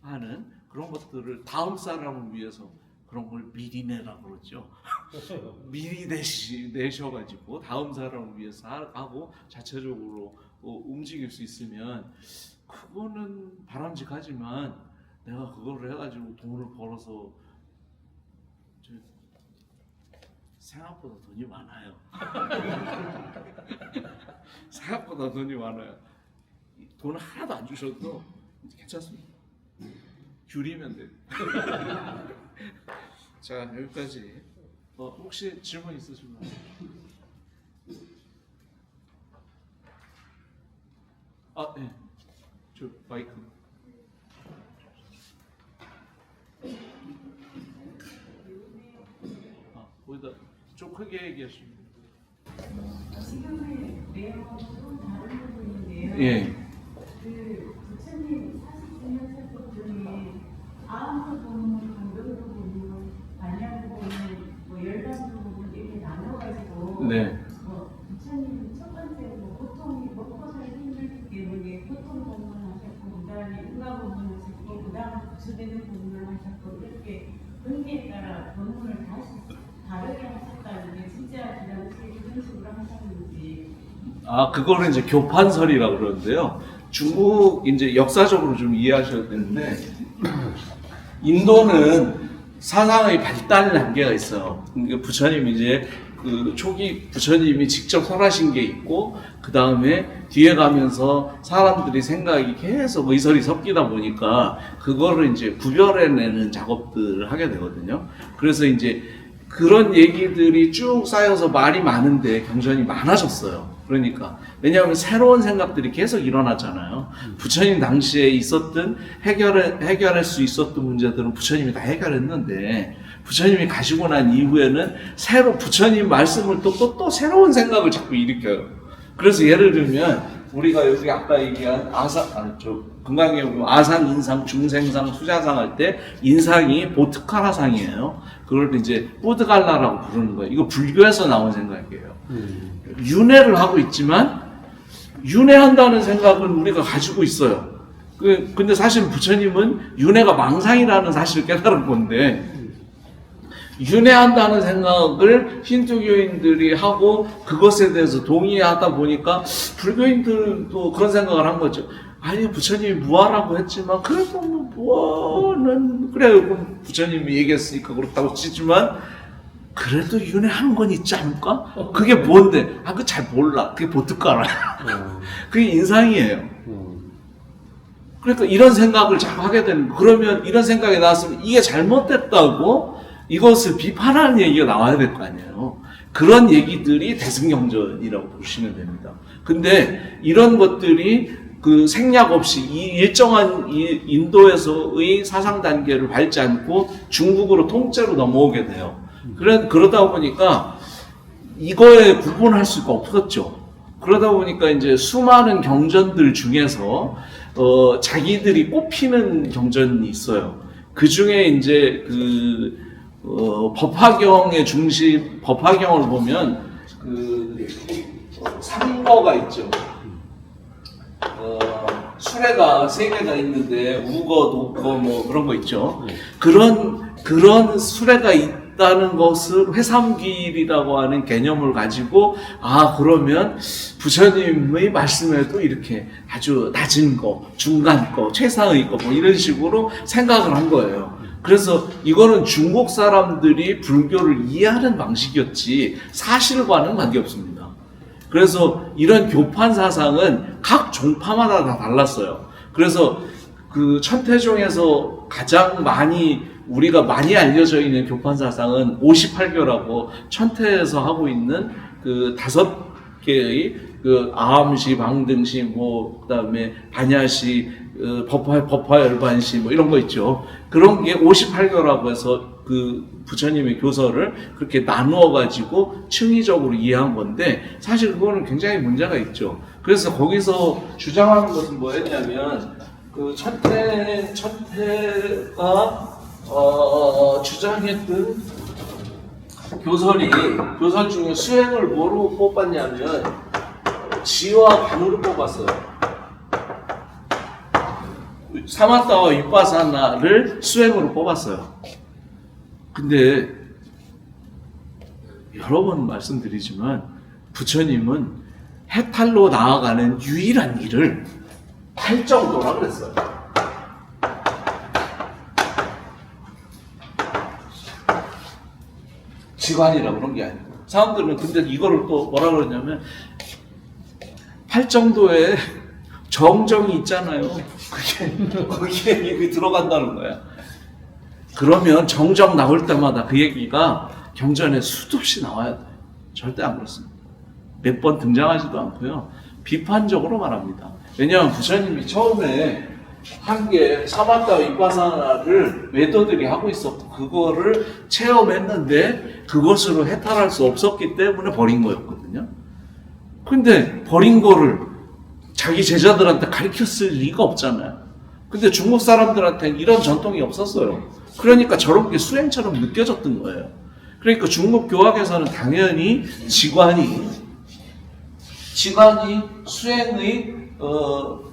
Speaker 3: 하는 그런 것들을 다음 사람을 위해서 그런 걸 미리 내라고 그러죠. 미리 내셔가지고 다음 사람을 위해서 하고 자체적으로 움직일 수 있으면 그거는 바람직하지만 내가 그거를 해가지고 돈을 벌어서 생각보다 돈이 많아요. 생각보다 돈이 많아요. 돈 하나도 안 주셔도 괜찮습니다. 귤이면 돼. 자, 여기까지. 혹시 질문 있으신가요? 네. 저 마이크. 아, 거기다 좀 크게 얘기하시면.
Speaker 4: 지금의 내용은 좀 다른 부분인데요.
Speaker 3: 예.
Speaker 4: 그 부처님 49년 설법 중에 아무도 보면, 강도도 보면, 반야도 보면, 뭐 열반도 보면 이렇게 나눠가지고
Speaker 3: 네.
Speaker 4: 부처님은 첫 번째 고통이 먹고 살기 힘들기 때문에 고통 공부하셨고, 그 다음에 인가 공부하셨고, 그 다음에 부처되는 공부하셨고, 이렇게 분기에 따라 본문을 다르게 하셨다는데 진짜 그 당시에 그런 식으로 하셨는지.
Speaker 3: 아, 그거를 이제 교판설이라고 그러는데요. 중국 이제 역사적으로 좀 이해하셔야 되는데, 인도는 사상의 발달 단계가 있어요. 그러니까 부처님이 이제 그 초기 부처님이 직접 설하신 게 있고, 그 다음에 뒤에 가면서 사람들이 생각이 계속 의설이 섞이다 보니까 그거를 이제 구별해내는 작업들을 하게 되거든요. 그래서 이제 그런 얘기들이 쭉 쌓여서 말이 많은데 경전이 많아졌어요. 그러니까 왜냐하면 새로운 생각들이 계속 일어났잖아요. 부처님 당시에 있었던 해결할 수 있었던 문제들은 부처님이 다 해결했는데, 부처님이 가시고 난 이후에는 새로 부처님 말씀을 또 새로운 생각을 자꾸 일으켜요. 그래서 예를 들면 우리가 여기 아까 얘기한 건강에 보면 아상, 인상, 중생상, 수자상 할 때 인상이 보트카라상이에요. 그걸 이제 보드갈라라고 부르는 거예요. 이거 불교에서 나온 생각이에요. 윤회를 하고 있지만 윤회한다는 생각은 우리가 가지고 있어요. 근데 사실 부처님은 윤회가 망상이라는 사실을 깨달은 건데, 윤회한다는 생각을 힌두교인들이 하고 그것에 대해서 동의하다 보니까 불교인들도 그런 생각을 한 거죠. 아니, 부처님이 무하라고 했지만 그래도 뭐 무하는 그래, 그럼 부처님이 얘기했으니까 그렇다고 치지만 그래도 윤회하는 건 있지 않을까? 그게 뭔데? 아, 그거 잘 몰라. 그게 보트가라. 그게 인상이에요. 그러니까 이런 생각을 자꾸 하게 되는 거. 그러면 이런 생각이 나왔으면 이게 잘못됐다고 이것을 비판하는 얘기가 나와야 될 거 아니에요. 그런 얘기들이 대승경전이라고 보시면 됩니다. 근데 이런 것들이 그 생략 없이 이 일정한 인도에서의 사상 단계를 밟지 않고 중국으로 통째로 넘어오게 돼요. 그러다 보니까 이거에 구분할 수가 없었죠. 그러다 보니까 이제 수많은 경전들 중에서 자기들이 꼽히는 경전이 있어요. 그 중에 이제 법화경의 중심, 법화경을 보면 삼거가 있죠. 수레가 3개가 있는데 우거, 독거 뭐 그런 거 있죠. 그런 수레가 있다는 것을 회삼길이라고 하는 개념을 가지고, 아, 그러면 부처님의 말씀에도 이렇게 아주 낮은 거, 중간 거, 최상의 거 뭐 이런 식으로 생각을 한 거예요. 그래서 이거는 중국 사람들이 불교를 이해하는 방식이었지 사실과는 관계없습니다. 그래서 이런 교판 사상은 각 종파마다 다 달랐어요. 그래서 그 천태종에서 가장 우리가 많이 알려져 있는 교판 사상은 58교라고 천태에서 하고 있는 그 5개의 그 아함시, 방등시, 뭐 그다음에 반야시, 법화열반시 뭐 이런 거 있죠. 그런 게 58교라고 해서 그 부처님의 교서를 그렇게 나누어 가지고 층위적으로 이해한 건데, 사실 그거는 굉장히 문제가 있죠. 그래서 거기서 주장하는 것은 뭐였냐면, 그 천태가 주장했던 교설 중에 수행을 뭐로 뽑았냐면 지와 관으로 뽑았어요. 사마타와 윗바사나를 수행으로 뽑았어요. 근데 여러 번 말씀드리지만 부처님은 해탈로 나아가는 유일한 길을 팔정도라 그랬어요. 지관이라고 그런 게 아니고, 사람들은 근데 이거를 또 뭐라 그러냐면 팔정도에 정정이 있잖아요. 거기에 이게 들어간다는 거야. 그러면 정정 나올 때마다 그 얘기가 경전에 수도 없이 나와야 돼. 절대 안 그렇습니다. 몇 번 등장하지도 않고요. 비판적으로 말합니다. 왜냐하면 부처님이 처음에 한 게 사마타 위파사나를 외도들이 하고 있었고 그거를 체험했는데 그것으로 해탈할 수 없었기 때문에 버린 거였거든요. 근데 버린 거를 자기 제자들한테 가르쳤을 리가 없잖아요. 근데 중국 사람들한테는 이런 전통이 없었어요. 그러니까 저런 게 수행처럼 느껴졌던 거예요. 그러니까 중국 교학에서는 당연히 지관이 수행의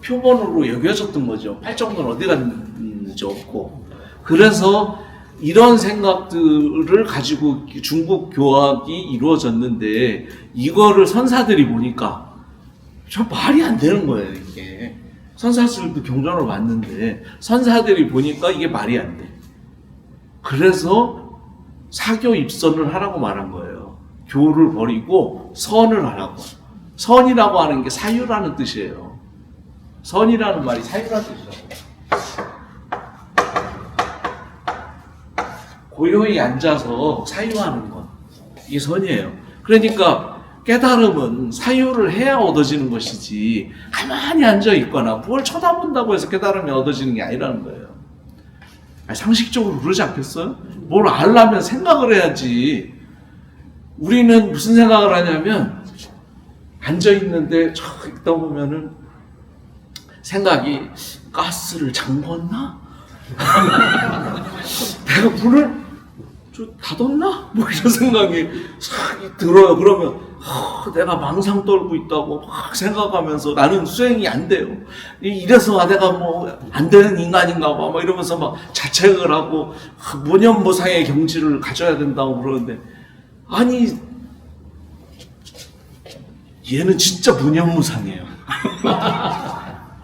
Speaker 3: 표본으로 여겨졌던 거죠. 팔정도는 어디 갔는지 없고. 그래서 이런 생각들을 가지고 중국 교학이 이루어졌는데 이거를 선사들이 보니까 저 말이 안 되는 거예요. 이게 선사들도 경전을 봤는데 선사들이 보니까 이게 말이 안 돼. 그래서 사교 입선을 하라고 말한 거예요. 교를 버리고 선을 하라고. 선이라고 하는 게 사유라는 뜻이에요. 선이라는 말이 사유라는 뜻이라고. 고요히 앉아서 사유하는 것. 이게 선이에요. 그러니까 깨달음은 사유를 해야 얻어지는 것이지 가만히 앉아 있거나 뭘 쳐다본다고 해서 깨달음이 얻어지는 게 아니라는 거예요. 상식적으로 그러지 않겠어요? 뭘 알려면 생각을 해야지. 우리는 무슨 생각을 하냐면 앉아 있는데 저 있다 보면은 생각이 가스를 잠궜나? 내가 불을 좀 닫았나? 뭐 이런 생각이 싹 들어요. 그러면 내가 망상 떨고 있다고 막 생각하면서 나는 수행이 안 돼요. 이래서 내가 뭐 안 되는 인간인가 봐. 막 이러면서 막 자책을 하고 무념무상의 경지를 가져야 된다고 그러는데 아니 얘는 진짜 무념무상이에요.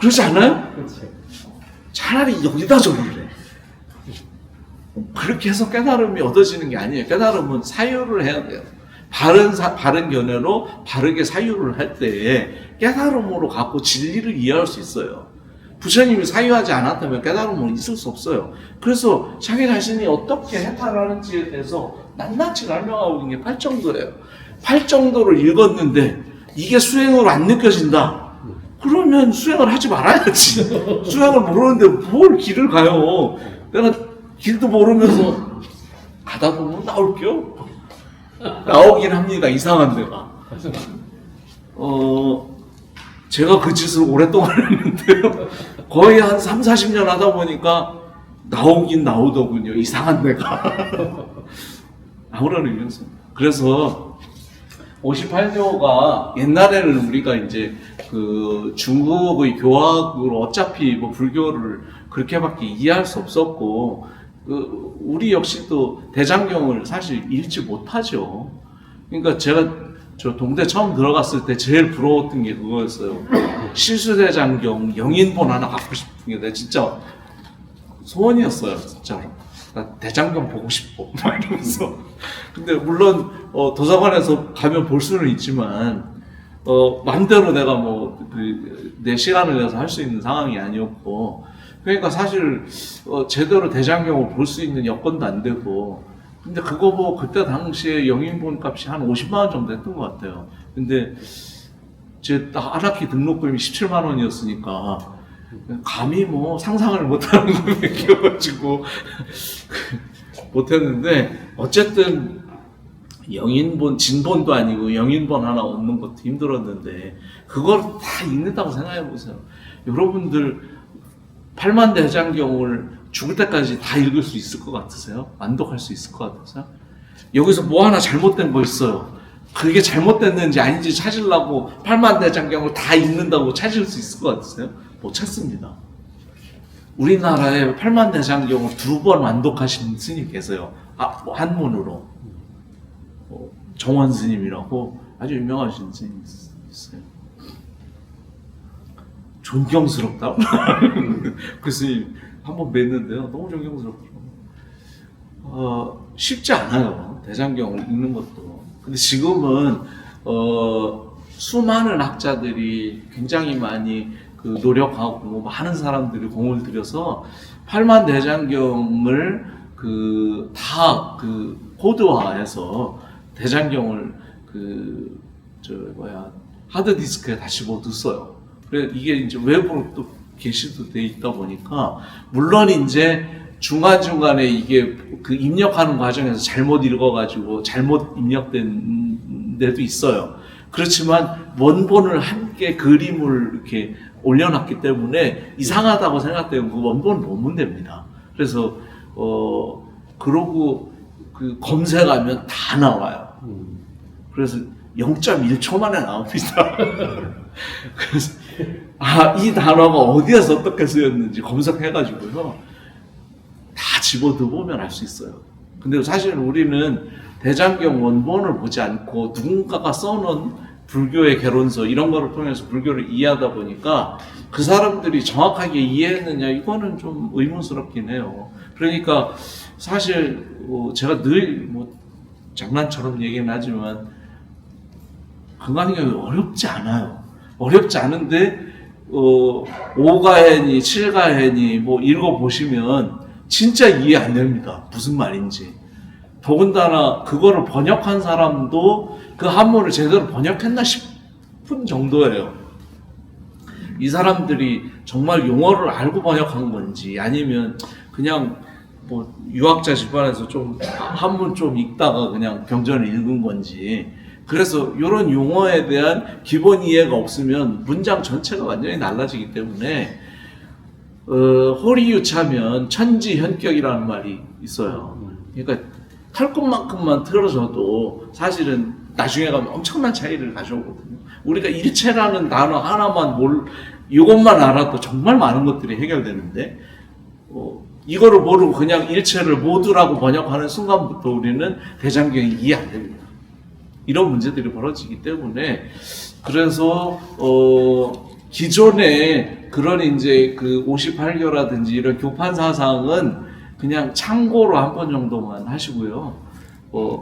Speaker 3: 그렇지 않아요? 차라리 여기다 적으래. 그렇게 해서 깨달음이 얻어지는 게 아니에요. 깨달음은 사유를 해야 돼요. 바른 견해로 바르게 사유를 할 때 깨달음으로 갖고 진리를 이해할 수 있어요. 부처님이 사유하지 않았다면 깨달음은 있을 수 없어요. 그래서 자기 자신이 어떻게 해탈하는지에 대해서 낱낱이 설명하고 있는 게 팔정도예요. 팔정도를 읽었는데 이게 수행으로 안 느껴진다. 그러면 수행을 하지 말아야지. 수행을 모르는데 뭘 길을 가요. 내가 길도 모르면서 가다 보면 나올게요. 나오긴 합니다. 이상한 데가. 제가 그 짓을 오랫동안 했는데요. 거의 한 3, 40년 하다 보니까 나오긴 나오더군요. 이상한 데가. 아무런 의미 없습니다. 그래서 58교가 옛날에는 우리가 이제 그 중국의 교학으로 어차피 뭐 불교를 그렇게밖에 이해할 수 없었고 우리 역시도 대장경을 사실 읽지 못하죠. 그러니까 제가 저 동대 처음 들어갔을 때 제일 부러웠던 게 그거였어요. 실수대장경 영인본 하나 갖고 싶은 게 내가 진짜 소원이었어요. 진짜로. 나 대장경 보고 싶어. 막 이러면서. 근데 물론 도서관에서 가면 볼 수는 있지만 마음대로 내가 뭐 내 시간을 내서 할 수 있는 상황이 아니었고 그러니까 사실 제대로 대장경을 볼 수 있는 여건도 안 되고 근데 그거 뭐 그때 당시에 영인본 값이 한 50만 원 정도 했던 것 같아요. 근데 제 한학기 등록금이 17만 원이었으니까 감히 뭐 상상을 못하는 금액이어가지고 못했는데 어쨌든 영인본 진본도 아니고 영인본 하나 얻는 것도 힘들었는데 그걸 다 읽는다고 생각해 보세요. 여러분들 8만 대장경을 죽을 때까지 다 읽을 수 있을 것 같으세요? 완독할 수 있을 것 같으세요? 여기서 뭐 하나 잘못된 거 있어요. 그게 잘못됐는지 아닌지 찾으려고 8만 대장경을 다 읽는다고 찾을 수 있을 것 같으세요? 못 찾습니다. 우리나라에 8만 대장경을 2번 완독하신 스님 계세요. 뭐 한문으로. 정원 스님이라고 아주 유명하신 스님이 있어요. 존경스럽다. 그 스님 한번 뵀는데요. 너무 존경스럽더라고요. 쉽지 않아요. 대장경을 읽는 것도. 근데 지금은 수많은 학자들이 굉장히 많이 노력하고 많은 사람들이 공을 들여서 8만 대장경을 다 코드화해서 대장경을 하드디스크에 다시 못 써요. 그래 이게 이제 외부로 또 게시도 돼 있다 보니까 물론 이제 중간중간에 이게 그 입력하는 과정에서 잘못 읽어가지고 잘못 입력된 데도 있어요. 그렇지만 원본을 함께 그림을 이렇게 올려놨기 때문에 이상하다고 생각되면 그 원본을 보면 됩니다. 그래서 그러고 그 검색하면 다 나와요. 그래서 0.1초 만에 나옵니다. 그래서 이 단어가 어디에서 어떻게 쓰였는지 검색해가지고요 다 집어넣어 보면 알 수 있어요. 근데 사실 우리는 대장경 원본을 보지 않고 누군가가 써놓은 불교의 개론서 이런 거를 통해서 불교를 이해하다 보니까 그 사람들이 정확하게 이해했느냐 이거는 좀 의문스럽긴 해요. 그러니까 사실 제가 늘 장난처럼 얘기는 하지만 금강경이 어렵지 않아요. 어렵지 않은데 5가해니 7가해니 읽어보시면 진짜 이해 안 됩니다. 무슨 말인지. 더군다나 그거를 번역한 사람도 그 한문을 제대로 번역했나 싶은 정도예요. 이 사람들이 정말 용어를 알고 번역한 건지 아니면 그냥 유학자 집안에서 좀 한문 좀 읽다가 그냥 경전을 읽은 건지. 그래서 이런 용어에 대한 기본 이해가 없으면 문장 전체가 완전히 달라지기 때문에 호리유차면 천지현격이라는 말이 있어요. 그러니까 할 것만큼만 틀어져도 사실은 나중에 가면 엄청난 차이를 가져오거든요. 우리가 일체라는 단어 하나만 이것만 알아도 정말 많은 것들이 해결되는데 이거를 모르고 그냥 일체를 모두라고 번역하는 순간부터 우리는 대장경이 이해 안 됩니다. 이런 문제들이 벌어지기 때문에 그래서 기존에 그런 이제 그 58교라든지 이런 교판 사상은 그냥 참고로 한 번 정도만 하시고요.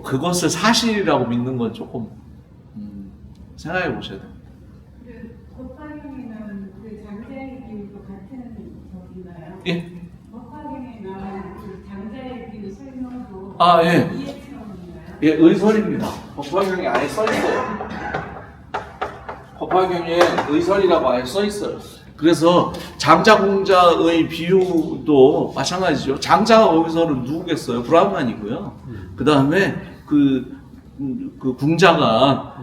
Speaker 3: 그것을 사실이라고 믿는 건 조금 생각해 보셔야 돼요.
Speaker 4: 법화경에는 그 장자의 비유도 같은 적인가요?
Speaker 3: 예?
Speaker 4: 법화경에 나온 그 장자의 비유 설명도
Speaker 3: 예.
Speaker 4: 이해처럼인가요?
Speaker 3: 예, 의설입니다. 법화경에 아예 써 있어요. 법화경에 의설이라고 아예 써 있어요. 그래서 장자공자의 비유도 마찬가지죠. 장자가 거기서는 누구겠어요? 브라흐만이고요. 그 다음에 그 궁자가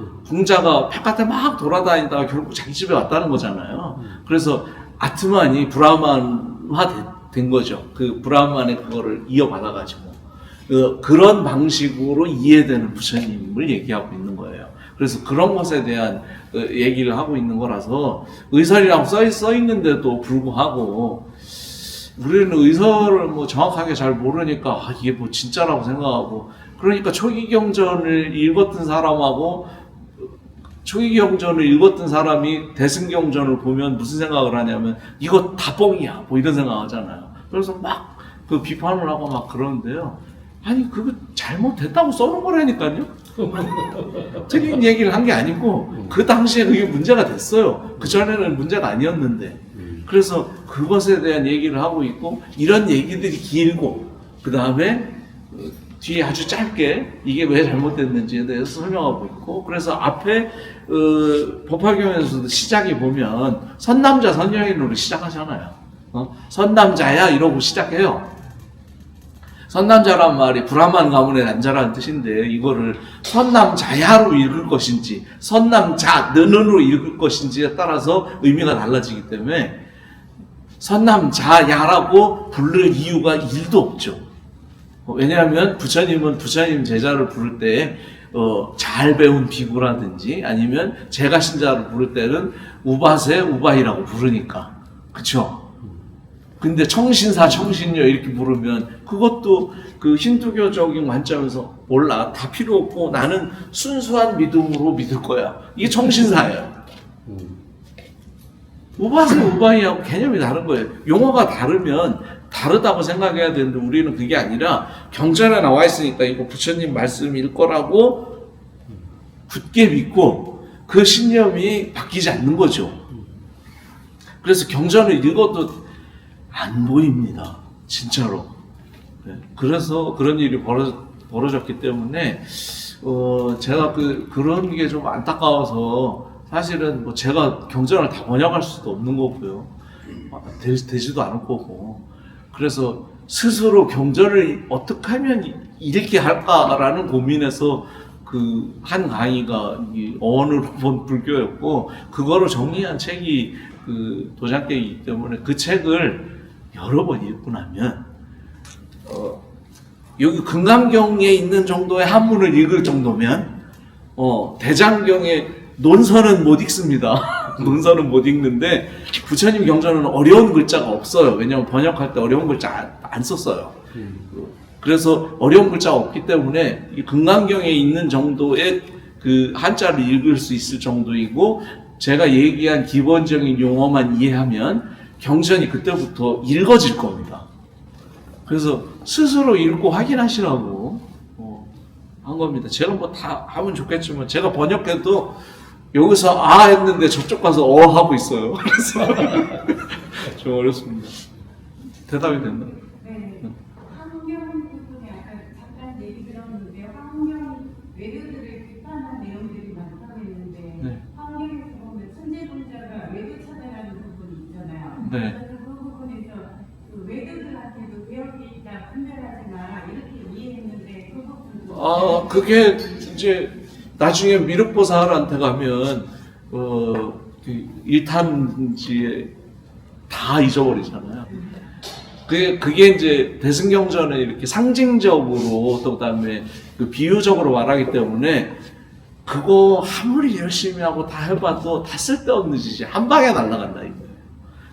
Speaker 3: 바깥에 막 돌아다니다가 결국 자기 집에 왔다는 거잖아요. 그래서 아트만이 브라흐만화 된 거죠. 그 브라흐만의 그거를 이어받아가지고 그런 방식으로 이해되는 부처님을 얘기하고 있는 거예요. 그래서 그런 것에 대한 얘기를 하고 있는 거라서 의설이라고 써 있는데도 불구하고 우리는 의설을 정확하게 잘 모르니까 이게 진짜라고 생각하고 그러니까 초기경전을 읽었던 사람하고 초기경전을 읽었던 사람이 대승경전을 보면 무슨 생각을 하냐면 이거 다 뻥이야 이런 생각 하잖아요. 그래서 막 그 비판을 하고 막 그러는데요. 아니 그거 잘못됐다고 써놓은 거라니까요. 틀린 얘기를 한 게 아니고 그 당시에 그게 문제가 됐어요. 그 전에는 문제가 아니었는데. 그래서 그것에 대한 얘기를 하고 있고 이런 얘기들이 길고 그 다음에 뒤에 아주 짧게 이게 왜 잘못됐는지에 대해서 설명하고 있고 그래서 앞에 법화경에서도 시작이 보면 선남자 선여인으로 시작하잖아요. 선남자야 이러고 시작해요. 선남자란 말이 브라만 가문의 남자라는 뜻인데 이거를 선남자야로 읽을 것인지 선남자 는으로 읽을 것인지에 따라서 의미가 달라지기 때문에 선남자야라고 부를 이유가 1도 없죠. 왜냐하면 부처님은 부처님 제자를 부를 때 잘 배운 비구라든지 아니면 제가 신자를 부를 때는 우바세 우바이라고 부르니까 그쵸? 근데 청신사 청신녀 이렇게 부르면 그것도 그 힌두교적인 관점에서 몰라 다 필요 없고 나는 순수한 믿음으로 믿을 거야. 이게 청신사예요. 우바세 우바이하고 개념이 다른 거예요. 용어가 다르면 다르다고 생각해야 되는데 우리는 그게 아니라 경전에 나와 있으니까 이거 부처님 말씀일 거라고 굳게 믿고 그 신념이 바뀌지 않는 거죠. 그래서 경전을 읽어도 안 보입니다. 진짜로. 그래서 그런 일이 벌어졌기 때문에 제가 그런 게 좀 안타까워서 사실은 뭐 제가 경전을 다 번역할 수도 없는 거고요. 되지도 않을 거고. 그래서 스스로 경전을 어떻게 하면 읽게 할까라는 고민에서 그 한 강의가 이 어원을 본 불교였고, 그거를 정리한 책이 그 도장깨이기 때문에 그 책을 여러 번 읽고 나면 여기 금강경에 있는 정도의 한문을 읽을 정도면 대장경의 논서는 못 읽습니다. 논서는 못 읽는데 부처님 경전은 어려운 글자가 없어요. 왜냐하면 번역할 때 어려운 글자 안 썼어요. 그래서 어려운 글자가 없기 때문에 이 금강경에 있는 정도의 그 한자를 읽을 수 있을 정도이고, 제가 얘기한 기본적인 용어만 이해하면 경전이 그때부터 읽어질 겁니다. 그래서 스스로 읽고 확인하시라고 한 겁니다. 제가 뭐 다 하면 좋겠지만 제가 번역해도 여기서 아 했는데 저쪽 가서 하고 있어요. 그래서 좀 어렵습니다. 대답이 됐나?
Speaker 4: 네. 환경 부분에 아까 잠깐 얘기 들었는데 환경 외교들을 비판한 내용들이 많다고 했는데
Speaker 3: 네.
Speaker 4: 환경에서 보면 천재분자가 외교 차별하는 부분이 있잖아요.
Speaker 3: 네.
Speaker 4: 그래서 그 부분에서 그 외교들한테도 배울 게 있다 분별하지 마라 이렇게 이해했는데 그 부분도
Speaker 3: 그게 이제 나중에 미륵보살한테 가면 그 일탄지에 다 잊어버리잖아요. 그게 이제 대승경전에 이렇게 상징적으로 또 그다음에 그 비유적으로 말하기 때문에 그거 아무리 열심히 하고 다 해봐도 다 쓸데없는 짓이 한 방에 날아간다 이거예요.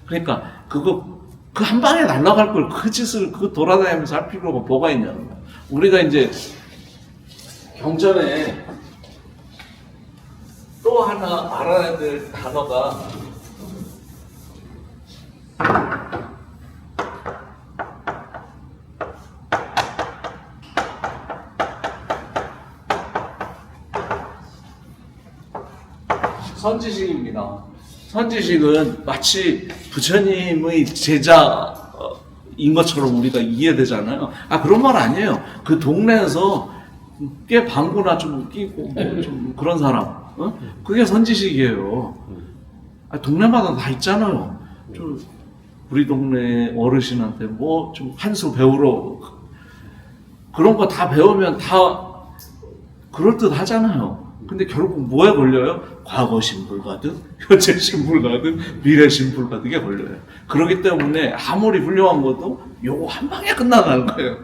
Speaker 3: 그러니까 그 한 방에 날아갈 걸 그 짓을 그 돌아다니면서 할 필요가 뭐가 있냐는 거예요. 우리가 이제 경전에 또 하나 알아야 될 단어가 선지식입니다. 선지식은 마치 부처님의 제자인 것처럼 우리가 이해되잖아요. 그런 말 아니에요. 그 동네에서 꽤 방구나 좀 웃기고 뭐 좀 그런 사람, 그게 선지식이에요. 동네마다 다 있잖아요. 좀 우리 동네 어르신한테 뭐 좀 한 수 배우러 그런 거 다 배우면 다 그럴듯 하잖아요. 근데 결국 뭐에 걸려요? 과거 신불가득, 현재 신불가득, 미래 신불가득에 걸려요. 그렇기 때문에 아무리 훌륭한 것도 요거 한 방에 끝나가는 거예요.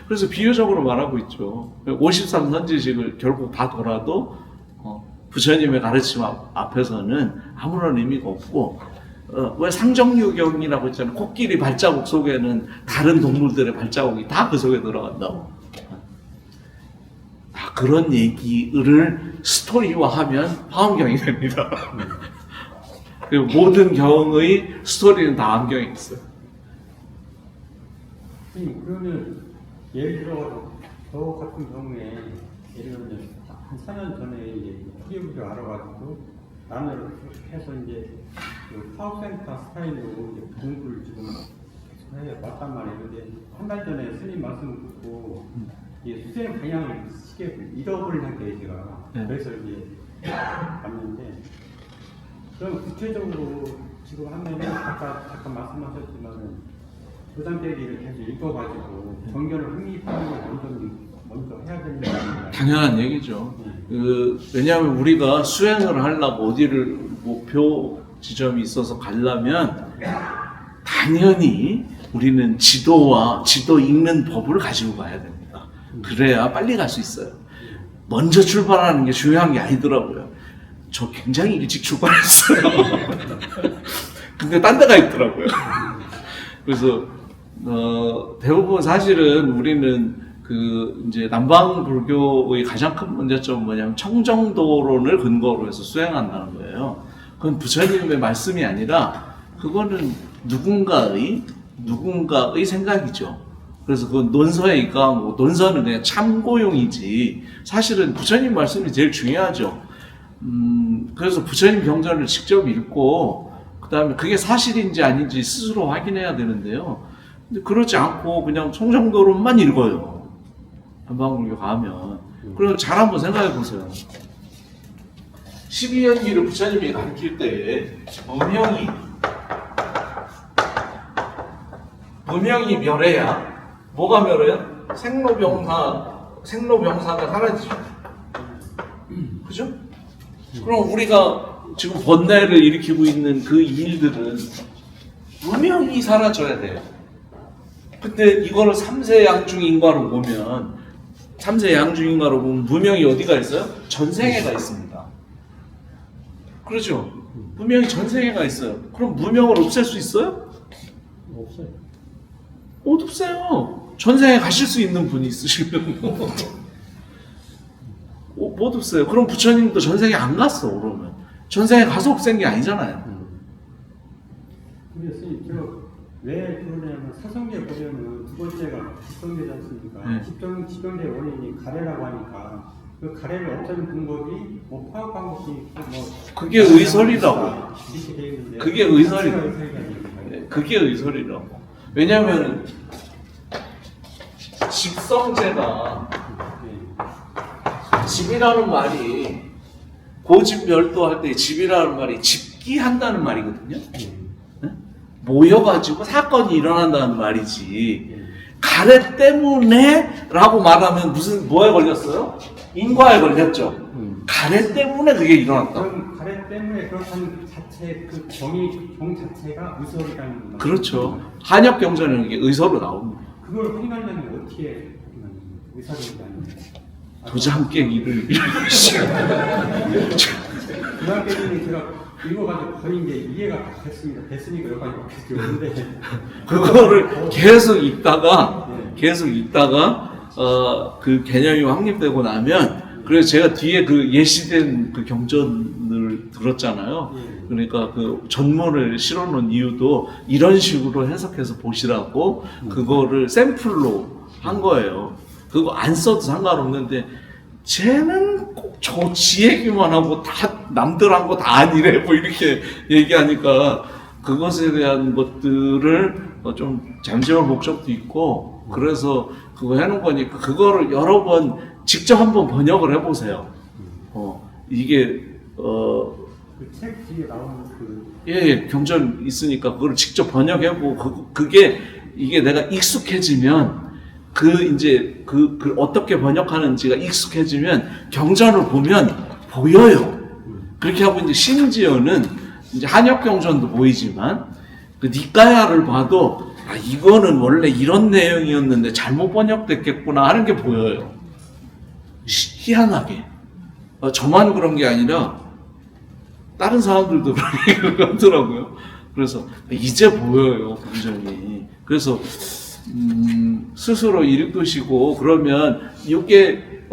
Speaker 3: 그래서 비유적으로 말하고 있죠. 53 선지식을 결국 다 돌아도 부처님의 가르침 앞에서는 아무런 의미가 없고, 왜 상정유경이라고 있잖아요. 코끼리 발자국 속에는 다른 동물들의 발자국이 다 그 속에 들어간다고. 그런 얘기를 스토리화하면 화엄경이 됩니다. 그리고 모든 경의 스토리는 다 암경이 있어요.
Speaker 2: 그러면 예를 들어 저 같은 경우에 예를 들어 한 4년 전에 이제 프리뷰를 알아가지고 나는 해서 이제 그 사업센터 스타일로 이제 공부를 지금 해 왔단 말이에요. 근데 한 달 전에 스님 말씀을 듣고 수행 방향을 쉽게 잃어버린 상태예요, 제가.
Speaker 3: 네.
Speaker 2: 그래서 이제 봤는데, 그럼 구체적으로 지금 하면은 아까 잠깐 말씀하셨지만은 도장깨기를 계속 읽어가지고 정견을 확립하는 걸 먼저 해야 되는 거 아닌가요?
Speaker 3: 당연한 얘기죠. 왜냐하면 우리가 수행을 하려고 어디를 목표 지점이 있어서 가려면 당연히 우리는 지도 읽는 법을 가지고 가야 됩니다. 그래야 빨리 갈 수 있어요. 먼저 출발하는 게 중요한 게 아니더라고요. 저 굉장히 일찍 출발했어요. 근데 딴 데가 있더라고요. 그래서 대부분 사실은 우리는 그 이제 남방 불교의 가장 큰 문제점은 뭐냐면 청정도론을 근거로 해서 수행한다는 거예요. 그건 부처님의 말씀이 아니라 그거는 누군가의 생각이죠. 그래서 그 논서에 입각한 거고, 논서는 그냥 참고용이지 사실은 부처님 말씀이 제일 중요하죠. 그래서 부처님 경전을 직접 읽고 그 다음에 그게 사실인지 아닌지 스스로 확인해야 되는데요. 근데 그러지 않고 그냥 청정도론만 읽어요. 남방불교 가면. 그리고 잘 한번 생각해 보세요. 12연기를 부처님이 가르칠 때 무명이 멸해야 뭐가 멸해요? 생로병사가 사라지죠. 그죠? 그럼 우리가 지금 번뇌를 일으키고 있는 그 일들은 무명이 사라져야 돼요. 근데 이거를 삼세양중인과로 보면 무명이 어디가 있어요? 전생애가 있습니다. 그렇죠? 무명이 전생애가 있어요. 그럼 무명을 없앨 수 있어요?
Speaker 2: 없어요.
Speaker 3: 못 없어요. 전생에 가실 수 있는 분이 있으시면 못 없어요. 그럼 부처님도 전생에 안 갔어. 그러면 전생에 가서 없앤 게 아니잖아요.
Speaker 2: 그래서 제가 왜 그러냐면 사성제 보면은 두 번째가 집정제지 않습니까?
Speaker 3: 네.
Speaker 2: 집정제 원인이 가래라고 하니까 그 가래를 없애는 방법이 뭐 파악 방법이 있고 뭐
Speaker 3: 그게 의설이라고.
Speaker 2: 이렇게 돼 있는데
Speaker 3: 그게 의설이라고.
Speaker 2: 의설이 아닙니까?
Speaker 3: 네, 그게 의설이라고. 왜냐하면 집성제가 집이라는 말이 고집멸도 할 때 집이라는 말이 집기한다는 말이거든요. 네? 모여가지고 사건이 일어난다는 말이지. 가래 때문에 라고 말하면 뭐에 걸렸어요? 인과에 걸렸죠. 가래 때문에 그게 일어났다.
Speaker 2: 그럼 가래 때문에 그렇다는 자체 그 정 자체가 의설이라는 말.
Speaker 3: 그렇죠. 한역 경전은 이게 의설로 나옵니다.
Speaker 2: 그걸 확인하려면 어떻게 의사들이라는
Speaker 3: 도장 깨기를
Speaker 2: 도장 깨기는 제가 읽어가지고 거의 이제 이해가 됐습니다. 됐으니까 여기까지 왔겠죠. 근데
Speaker 3: 그거를 계속 읽다가 그 개념이 확립되고 나면 그래서 제가 뒤에 그 예시된 그 경전을 들었잖아요. 그러니까 그 전문을 실어놓은 이유도 이런 식으로 해석해서 보시라고 그거를 샘플로 한 거예요. 그거 안 써도 상관없는데 쟤는 꼭 지 얘기만 하고 다 남들 한 거 다 아니래 뭐 이렇게 얘기하니까 그것에 대한 것들을 좀 잠시할 목적도 있고 그래서 그거 해놓은 거니까 그거를 여러 번 직접 한번 번역을 해보세요. 이게
Speaker 2: 그 책 뒤에 나오는
Speaker 3: 예, 경전 있으니까 그걸 직접 번역해보고 이게 내가 익숙해지면 그 어떻게 번역하는지가 익숙해지면 경전을 보면 보여요. 그렇게 하고 이제 심지어는 이제 한역 경전도 보이지만 그 니까야를 봐도 이거는 원래 이런 내용이었는데 잘못 번역됐겠구나 하는 게 보여요. 희한하게. 저만 그런 게 아니라 다른 사람들도 그러더라고요. 그래서 이제 보여요, 경전이. 그래서 스스로 읽으시고 그러면 이게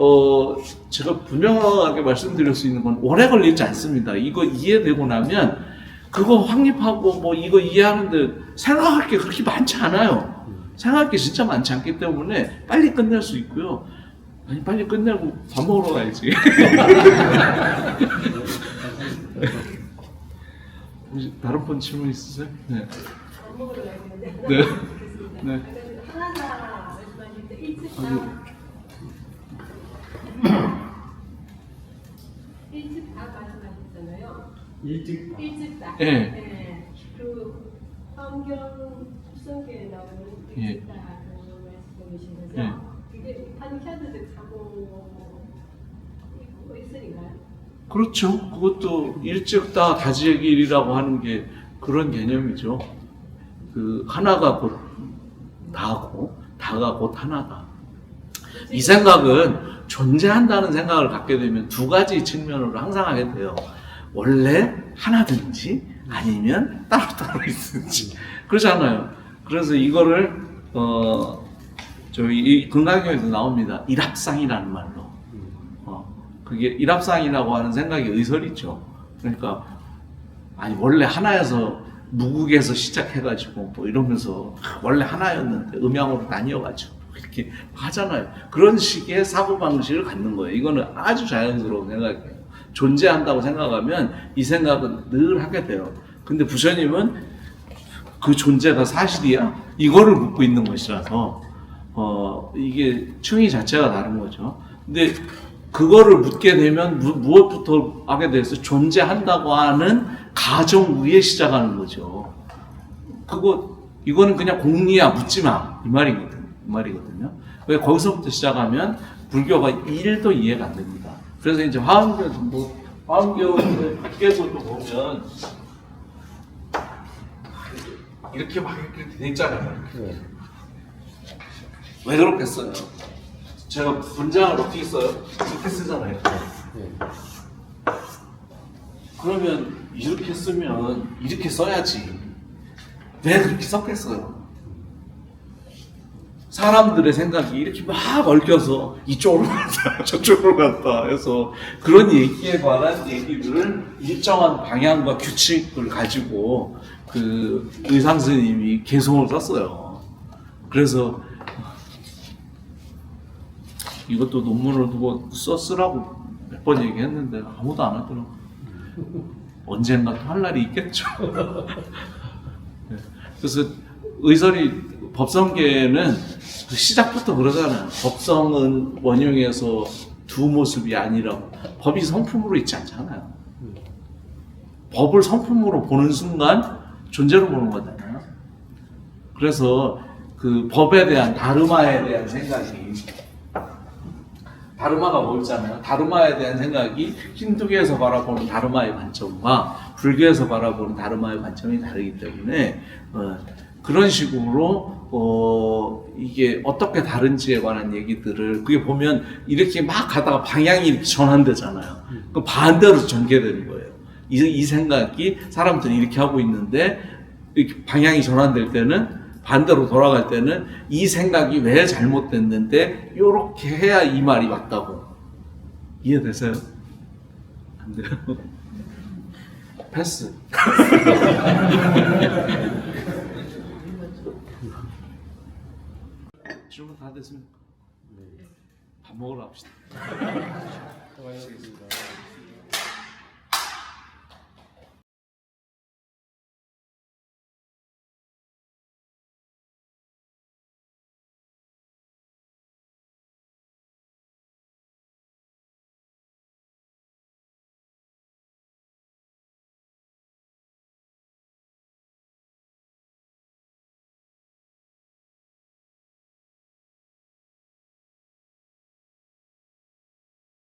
Speaker 3: 제가 분명하게 말씀드릴 수 있는 건 오래 걸리지 않습니다. 이거 이해되고 나면 그거 확립하고 뭐 이거 이해하는데 생각할 게 그렇게 많지 않아요. 생각할 게 진짜 많지 않기 때문에 빨리 끝낼 수 있고요. 아니 빨리 끝내고 밥 먹으러 가야지. 혹시 다른 분 질문 있으세요? 네.
Speaker 4: 밥 먹으러 가야 되는데.
Speaker 3: 네. 네.
Speaker 4: 하나 말씀하실 때 일찍다 말씀하셨잖아요. 일찍다.
Speaker 3: 예.
Speaker 4: 네. 그 환경 sub성계에 나오는 일찍다라는 말씀이신 거죠?
Speaker 3: 예.
Speaker 4: 그게 판캬드득 사고 있으니까요.
Speaker 3: 그렇죠. 그것도 일찍다 다지의길이라고 하는 게 그런 개념이죠. 그 하나가 곧 다고 다가 곧 하나다. 이 생각은 존재한다는 생각을 갖게 되면 두 가지 측면으로 항상 하게 돼요. 원래 하나든지 아니면 따로따로 있든지 그러잖아요. 그래서 이거를 저희 이 근간경에도 나옵니다. 일합상이라는 말로. 그게 일합상이라고 하는 생각이 의설이죠. 그러니까 아니 원래 하나여서 무국에서 시작해가지고 뭐 이러면서 원래 하나였는데 음양으로 나뉘어가지고 이렇게 하잖아요. 그런 식의 사고방식을 갖는 거예요. 이거는 아주 자연스러운 생각이에요. 존재한다고 생각하면 이 생각은 늘 하게 돼요. 근데 부처님은 그 존재가 사실이야? 이거를 묻고 있는 것이라서 이게 층위 자체가 다른 거죠. 근데 그거를 묻게 되면 무엇부터 하게 돼서 존재한다고 하는 가정 위에 시작하는 거죠. 이거는 그냥 공리야, 묻지 마. 이 말이거든요. 왜 거기서부터 시작하면 불교가 1도 이해가 안 됩니다. 그래서 이제 화엄교 밖에서도 보면 이렇게 막 이렇게 돼 있잖아요. 왜 그렇게 써요? 제가 문장을 어떻게 써요? 이렇게 쓰잖아요. 그러면 이렇게 쓰면 이렇게 써야지. 왜 그렇게 썼겠어요? 사람들의 생각이 이렇게 막 얽혀서 이쪽으로 갔다 저쪽으로 갔다 해서 그런 얘기에 관한 얘기들을 일정한 방향과 규칙을 가지고 그 의상 스님이 개송을 썼어요. 그래서 이것도 논문을 두고 쓰라고 몇 번 얘기했는데 아무도 안 하더라고요. 언젠가 또 할 날이 있겠죠. 그래서 법성계는 시작부터 그러잖아요. 법성은 원흉에서 두 모습이 아니라고. 법이 성품으로 있지 않잖아요. 법을 성품으로 보는 순간 존재로 보는 거잖아요. 그래서 그 법에 대한 다르마에 대한 생각이 다르마가 뭐였잖아요. 다르마에 대한 생각이 힌두교에서 바라보는 다르마의 관점과 불교에서 바라보는 다르마의 관점이 다르기 때문에 그런 식으로 이게 어떻게 다른지에 관한 얘기들을 그게 보면 이렇게 막 가다가 방향이 이렇게 전환되잖아요. 그 반대로 전개되는 거예요. 이 생각이 사람들이 이렇게 하고 있는데 이렇게 방향이 전환될 때는 반대로 돌아갈 때는 이 생각이 왜 잘못됐는데 이렇게 해야 이 말이 맞다고. 이해되세요? 안 돼요? 패스. 질문 다 됐습니까? 밥 먹으러 갑시다.
Speaker 2: 수고하셨습니다.